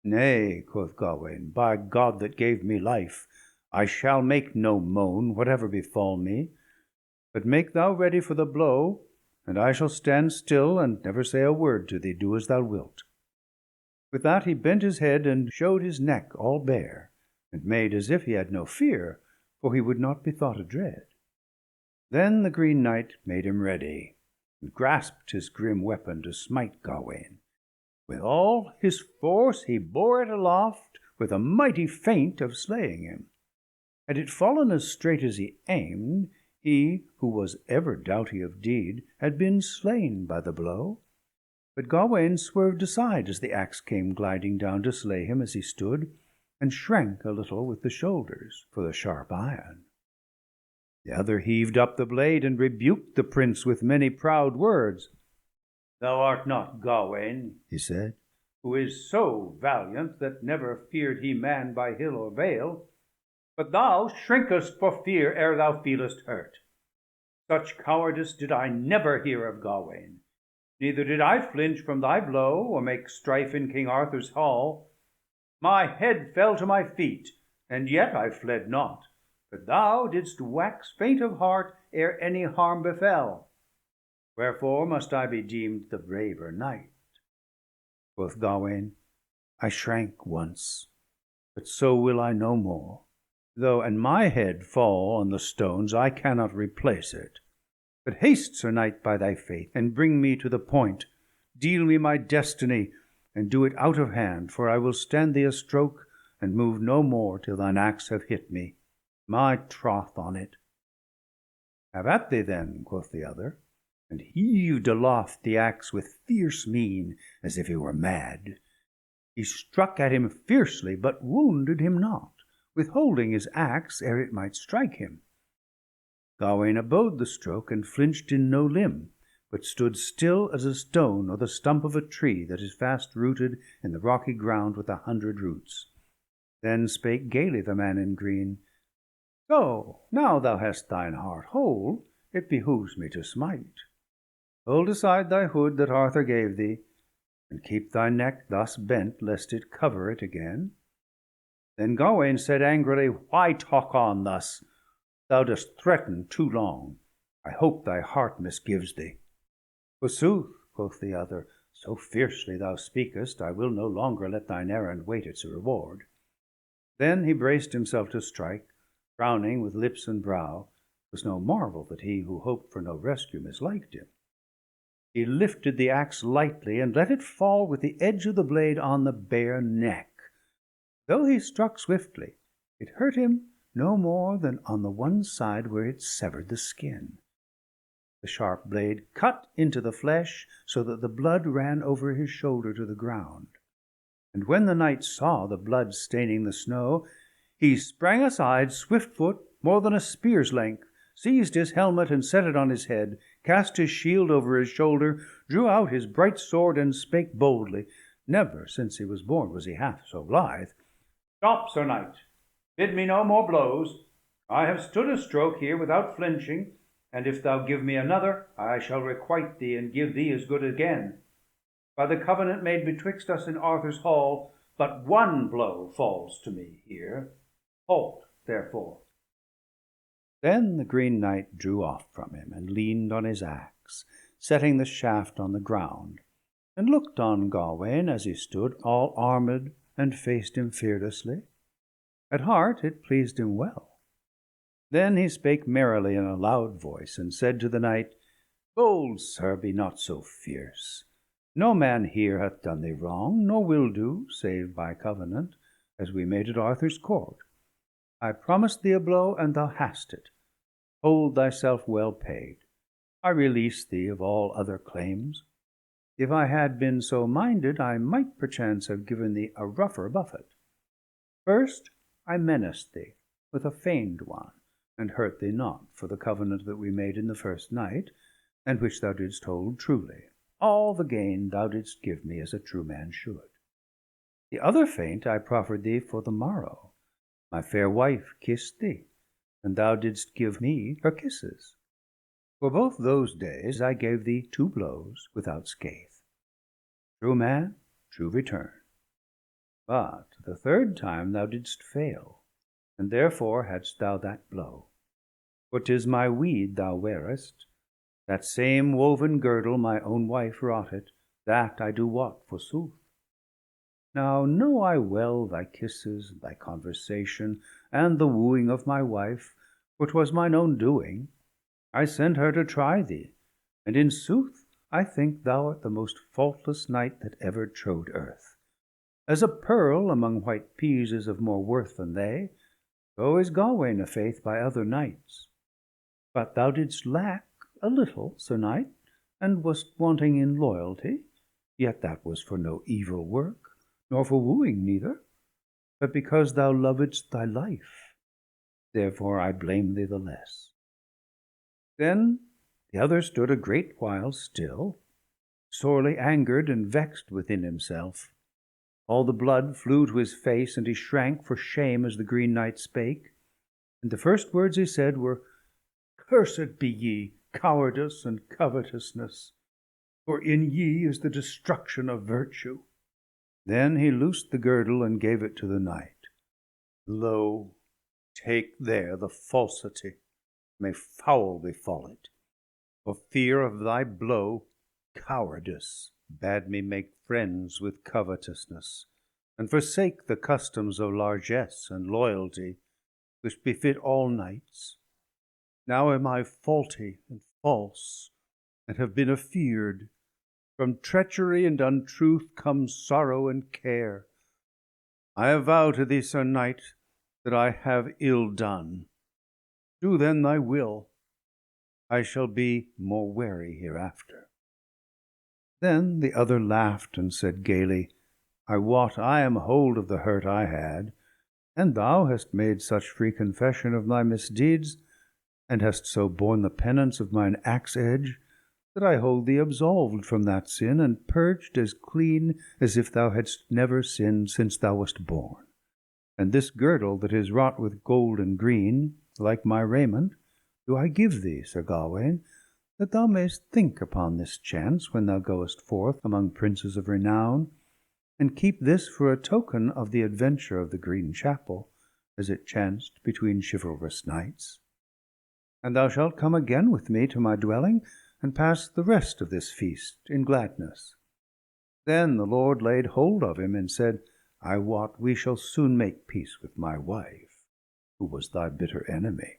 Nay, quoth Gawain, by God that gave me life, I shall make no moan, whatever befall me. But make thou ready for the blow, and I shall stand still and never say a word to thee, do as thou wilt. With that he bent his head and showed his neck all bare, and made as if he had no fear, for he would not be thought adread. Then the Green Knight made him ready, and grasped his grim weapon to smite Gawain. With all his force he bore it aloft, with a mighty feint of slaying him. Had it fallen as straight as he aimed, he, who was ever doughty of deed, had been slain by the blow. But Gawain swerved aside as the axe came gliding down to slay him as he stood, and shrank a little with the shoulders for the sharp iron. The other heaved up the blade and rebuked the prince with many proud words. Thou art not Gawain, he said, who is so valiant that never feared he man by hill or vale, but thou shrinkest for fear ere thou feelest hurt. Such cowardice did I never hear of Gawain. Neither did I flinch from thy blow, or make strife in King Arthur's hall. My head fell to my feet, and yet I fled not. But thou didst wax faint of heart ere any harm befell. Wherefore must I be deemed the braver knight? Quoth Gawain, I shrank once, but so will I no more. Though an my head fall on the stones, I cannot replace it. But haste, Sir Knight, by thy faith, and bring me to the point. Deal me my destiny, and do it out of hand, for I will stand thee a stroke, and move no more till thine axe have hit me. My troth on it. Have at thee then, quoth the other, and heaved aloft the axe with fierce mien, as if he were mad. He struck at him fiercely, but wounded him not, withholding his axe ere it might strike him. Gawain abode the stroke, and flinched in no limb, but stood still as a stone or the stump of a tree that is fast rooted in the rocky ground with 100 roots. Then spake gaily the man in green, So, now thou hast thine heart whole, it behoves me to smite. Hold aside thy hood that Arthur gave thee, and keep thy neck thus bent, lest it cover it again. Then Gawain said angrily, Why talk on thus? Thou dost threaten too long. I hope thy heart misgives thee. Forsooth, quoth the other, so fiercely thou speakest, I will no longer let thine errand wait its reward. Then he braced himself to strike, frowning with lips and brow. It was no marvel that he who hoped for no rescue misliked him. He lifted the axe lightly, and let it fall with the edge of the blade on the bare neck. Though he struck swiftly, it hurt him no more than on the one side where it severed the skin. The sharp blade cut into the flesh, so that the blood ran over his shoulder to the ground. And when the knight saw the blood staining the snow, he sprang aside, swift-foot, more than a spear's length, seized his helmet and set it on his head, cast his shield over his shoulder, drew out his bright sword, and spake boldly. Never since he was born was he half so blithe. Stop, Sir Knight. Bid me no more blows. I have stood a stroke here without flinching, and if thou give me another, I shall requite thee and give thee as good again. By the covenant made betwixt us in Arthur's hall, but one blow falls to me here. Halt, therefore. Then the Green Knight drew off from him, and leaned on his axe, setting the shaft on the ground, and looked on Gawain as he stood all armed, and faced him fearlessly. At heart it pleased him well. Then he spake merrily in a loud voice, and said to the knight, Bold sir, be not so fierce. No man here hath done thee wrong, nor will do, save by covenant, as we made at Arthur's court. I promised thee a blow, and thou hast it. Hold thyself well paid. I release thee of all other claims. If I had been so minded, I might perchance have given thee a rougher buffet. First I menaced thee with a feigned one, and hurt thee not for the covenant that we made in the first night, and which thou didst hold truly. All the gain thou didst give me as a true man should. The other feint I proffered thee for the morrow. My fair wife kissed thee, and thou didst give me her kisses. For both those days I gave thee 2 blows without scathe. True man, true return. But the third time thou didst fail, and therefore hadst thou that blow. For 'tis my weed thou wearest, that same woven girdle my own wife wrought it, that I do wot forsooth. Now know I well thy kisses, and thy conversation, and the wooing of my wife, for 'twas mine own doing. I sent her to try thee, and in sooth I think thou art the most faultless knight that ever trode earth. As a pearl among white peas is of more worth than they, so is Gawain a faith by other knights. But thou didst lack a little, Sir Knight, and wast wanting in loyalty, yet that was for no evil work, nor for wooing neither, but because thou lovedst thy life. Therefore I blame thee the less. Then the other stood a great while still, sorely angered and vexed within himself. All the blood flew to his face, and he shrank for shame as the Green Knight spake. And the first words he said were, "Cursed be ye, cowardice and covetousness, for in ye is the destruction of virtue." Then he loosed the girdle and gave it to the knight. "Lo, take there the falsity, may foul befall it. For fear of thy blow, cowardice bade me make friends with covetousness, and forsake the customs of largesse and loyalty, which befit all knights. Now am I faulty and false, and have been afeard. From treachery and untruth comes sorrow and care. I avow to thee, Sir Knight, that I have ill done. Do then thy will. I shall be more wary hereafter." Then the other laughed and said gaily, "I wot I am hold of the hurt I had, and thou hast made such free confession of thy misdeeds, and hast so borne the penance of mine axe edge, that I hold thee absolved from that sin, and purged as clean as if thou hadst never sinned since thou wast born. And this girdle that is wrought with gold and green, like my raiment, do I give thee, Sir Gawain, that thou mayst think upon this chance when thou goest forth among princes of renown, and keep this for a token of the adventure of the Green Chapel, as it chanced between chivalrous knights. And thou shalt come again with me to my dwelling, and pass the rest of this feast in gladness." Then the Lord laid hold of him, and said, "I wot we shall soon make peace with my wife, who was thy bitter enemy."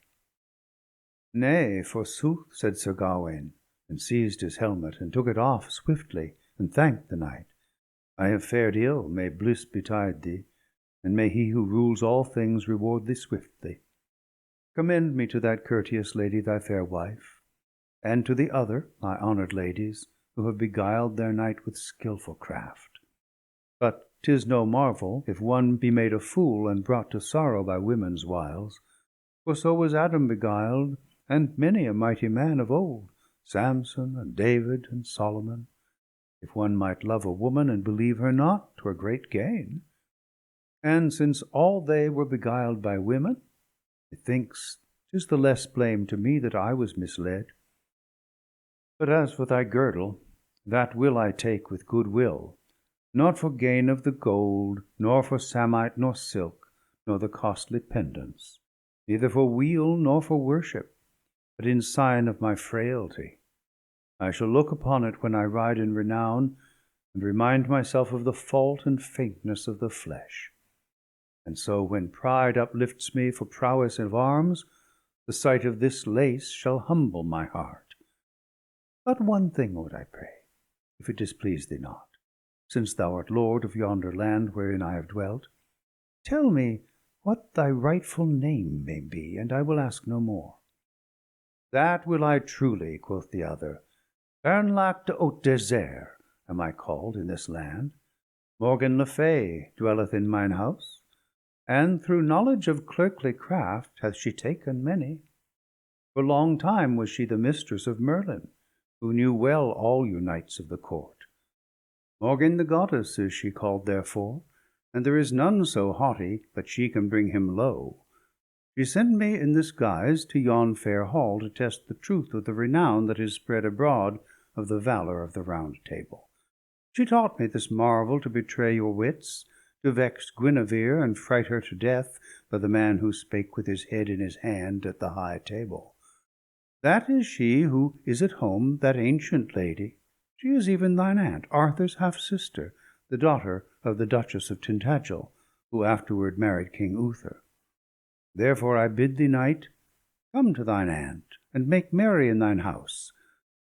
"Nay, forsooth," said Sir Gawain, and seized his helmet, and took it off swiftly, and thanked the knight. "I have fared ill, may bliss betide thee, and may he who rules all things reward thee swiftly. Commend me to that courteous lady thy fair wife, and to the other, my honoured ladies, who have beguiled their knight with skilful craft. But 'tis no marvel if one be made a fool and brought to sorrow by women's wiles, for so was Adam beguiled, and many a mighty man of old, Samson and David and Solomon. If one might love a woman and believe her not, 'twere great gain. And since all they were beguiled by women, methinks 'tis the less blame to me that I was misled. But as for thy girdle, that will I take with good will, not for gain of the gold, nor for samite nor silk, nor the costly pendants, neither for weal nor for worship, but in sign of my frailty. I shall look upon it when I ride in renown, and remind myself of the fault and faintness of the flesh. And so when pride uplifts me for prowess of arms, the sight of this lace shall humble my heart. But one thing would I pray, if it displease thee not, since thou art lord of yonder land wherein I have dwelt. Tell me what thy rightful name may be, and I will ask no more." "That will I truly," quoth the other. "Bernlac de Haut Desert am I called in this land. Morgan le Fay dwelleth in mine house, and through knowledge of clerkly craft hath she taken many. For long time was she the mistress of Merlin, who knew well all you knights of the court. Morgan the goddess is she called therefore, and there is none so haughty but she can bring him low. She sent me in this guise to yon fair hall to test the truth of the renown that is spread abroad of the valour of the Round Table. She taught me this marvel to betray your wits, to vex Guinevere and fright her to death by the man who spake with his head in his hand at the high table. That is she who is at home, that ancient lady. She is even thine aunt, Arthur's half-sister, the daughter of the Duchess of Tintagel, who afterward married King Uther. Therefore I bid thee, knight, come to thine aunt, and make merry in thine house.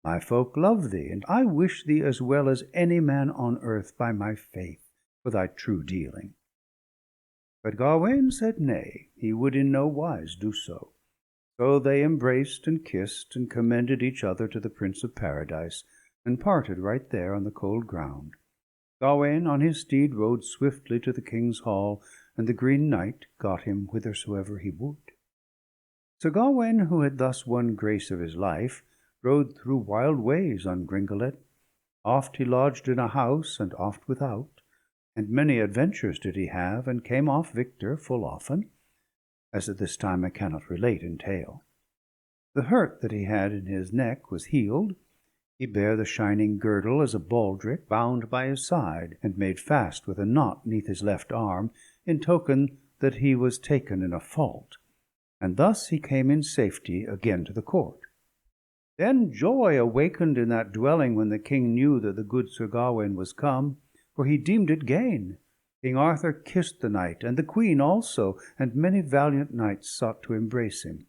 My folk love thee, and I wish thee as well as any man on earth, by my faith, for thy true dealing. But Gawain said nay, he would in no wise do so. So they embraced and kissed, and commended each other to the Prince of Paradise, and parted right there on the cold ground. Gawain on his steed rode swiftly to the king's hall, and the Green Knight got him whithersoever he would. Sir Gawain, who had thus won grace of his life, rode through wild ways on Gringolet. Oft he lodged in a house, and oft without, and many adventures did he have, and came off victor full often, as at this time I cannot relate in tale. The hurt that he had in his neck was healed. He bare the shining girdle as a baldric bound by his side, and made fast with a knot neath his left arm, in token that he was taken in a fault. And thus he came in safety again to the court. Then joy awakened in that dwelling when the king knew that the good Sir Gawain was come, for he deemed it gain. King Arthur kissed the knight, and the queen also, and many valiant knights sought to embrace him.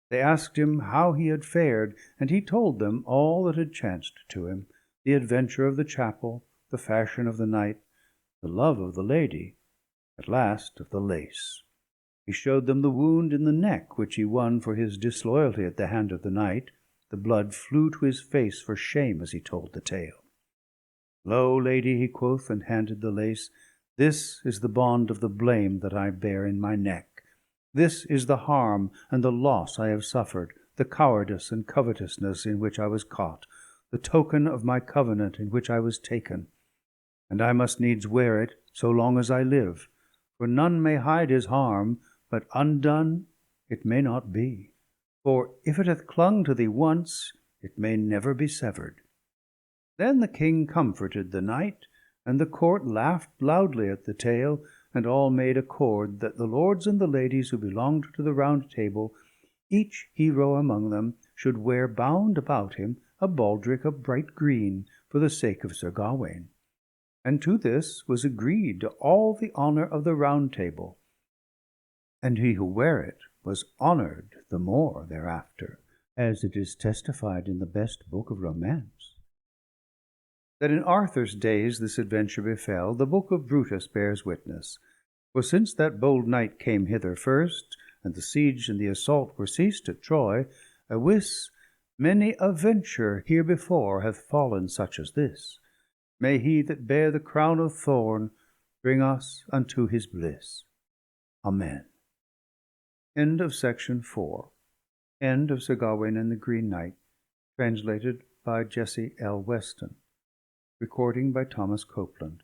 They asked him how he had fared, and he told them all that had chanced to him, the adventure of the chapel, the fashion of the knight, the love of the lady, at last of the lace. He showed them the wound in the neck which he won for his disloyalty at the hand of the knight. The blood flew to his face for shame as he told the tale. Lo, lady, he quoth, and handed the lace, this is the bond of the blame that I bear in my neck. This is the harm and the loss I have suffered, the cowardice and covetousness in which I was caught, the token of my covenant in which I was taken. And I must needs wear it so long as I live, for none may hide his harm, but undone it may not be. For if it hath clung to thee once, it may never be severed. Then the king comforted the knight, and the court laughed loudly at the tale, and all made accord that the lords and the ladies who belonged to the Round Table, each hero among them, should wear bound about him a baldric of bright green, for the sake of Sir Gawain. And to this was agreed all the honour of the Round Table, and he who wear it was honoured the more thereafter, as it is testified in the best book of romance. That in Arthur's days this adventure befell, the book of Brutus bears witness. For since that bold knight came hither first, and the siege and the assault were ceased at Troy, I wis many a venture here before hath fallen such as this. May he that bare the crown of thorn bring us unto his bliss. Amen. End of section 4. End of Sir Gawain and the Green Knight. Translated by Jessie L. Weston. Recording by Thomas Copeland.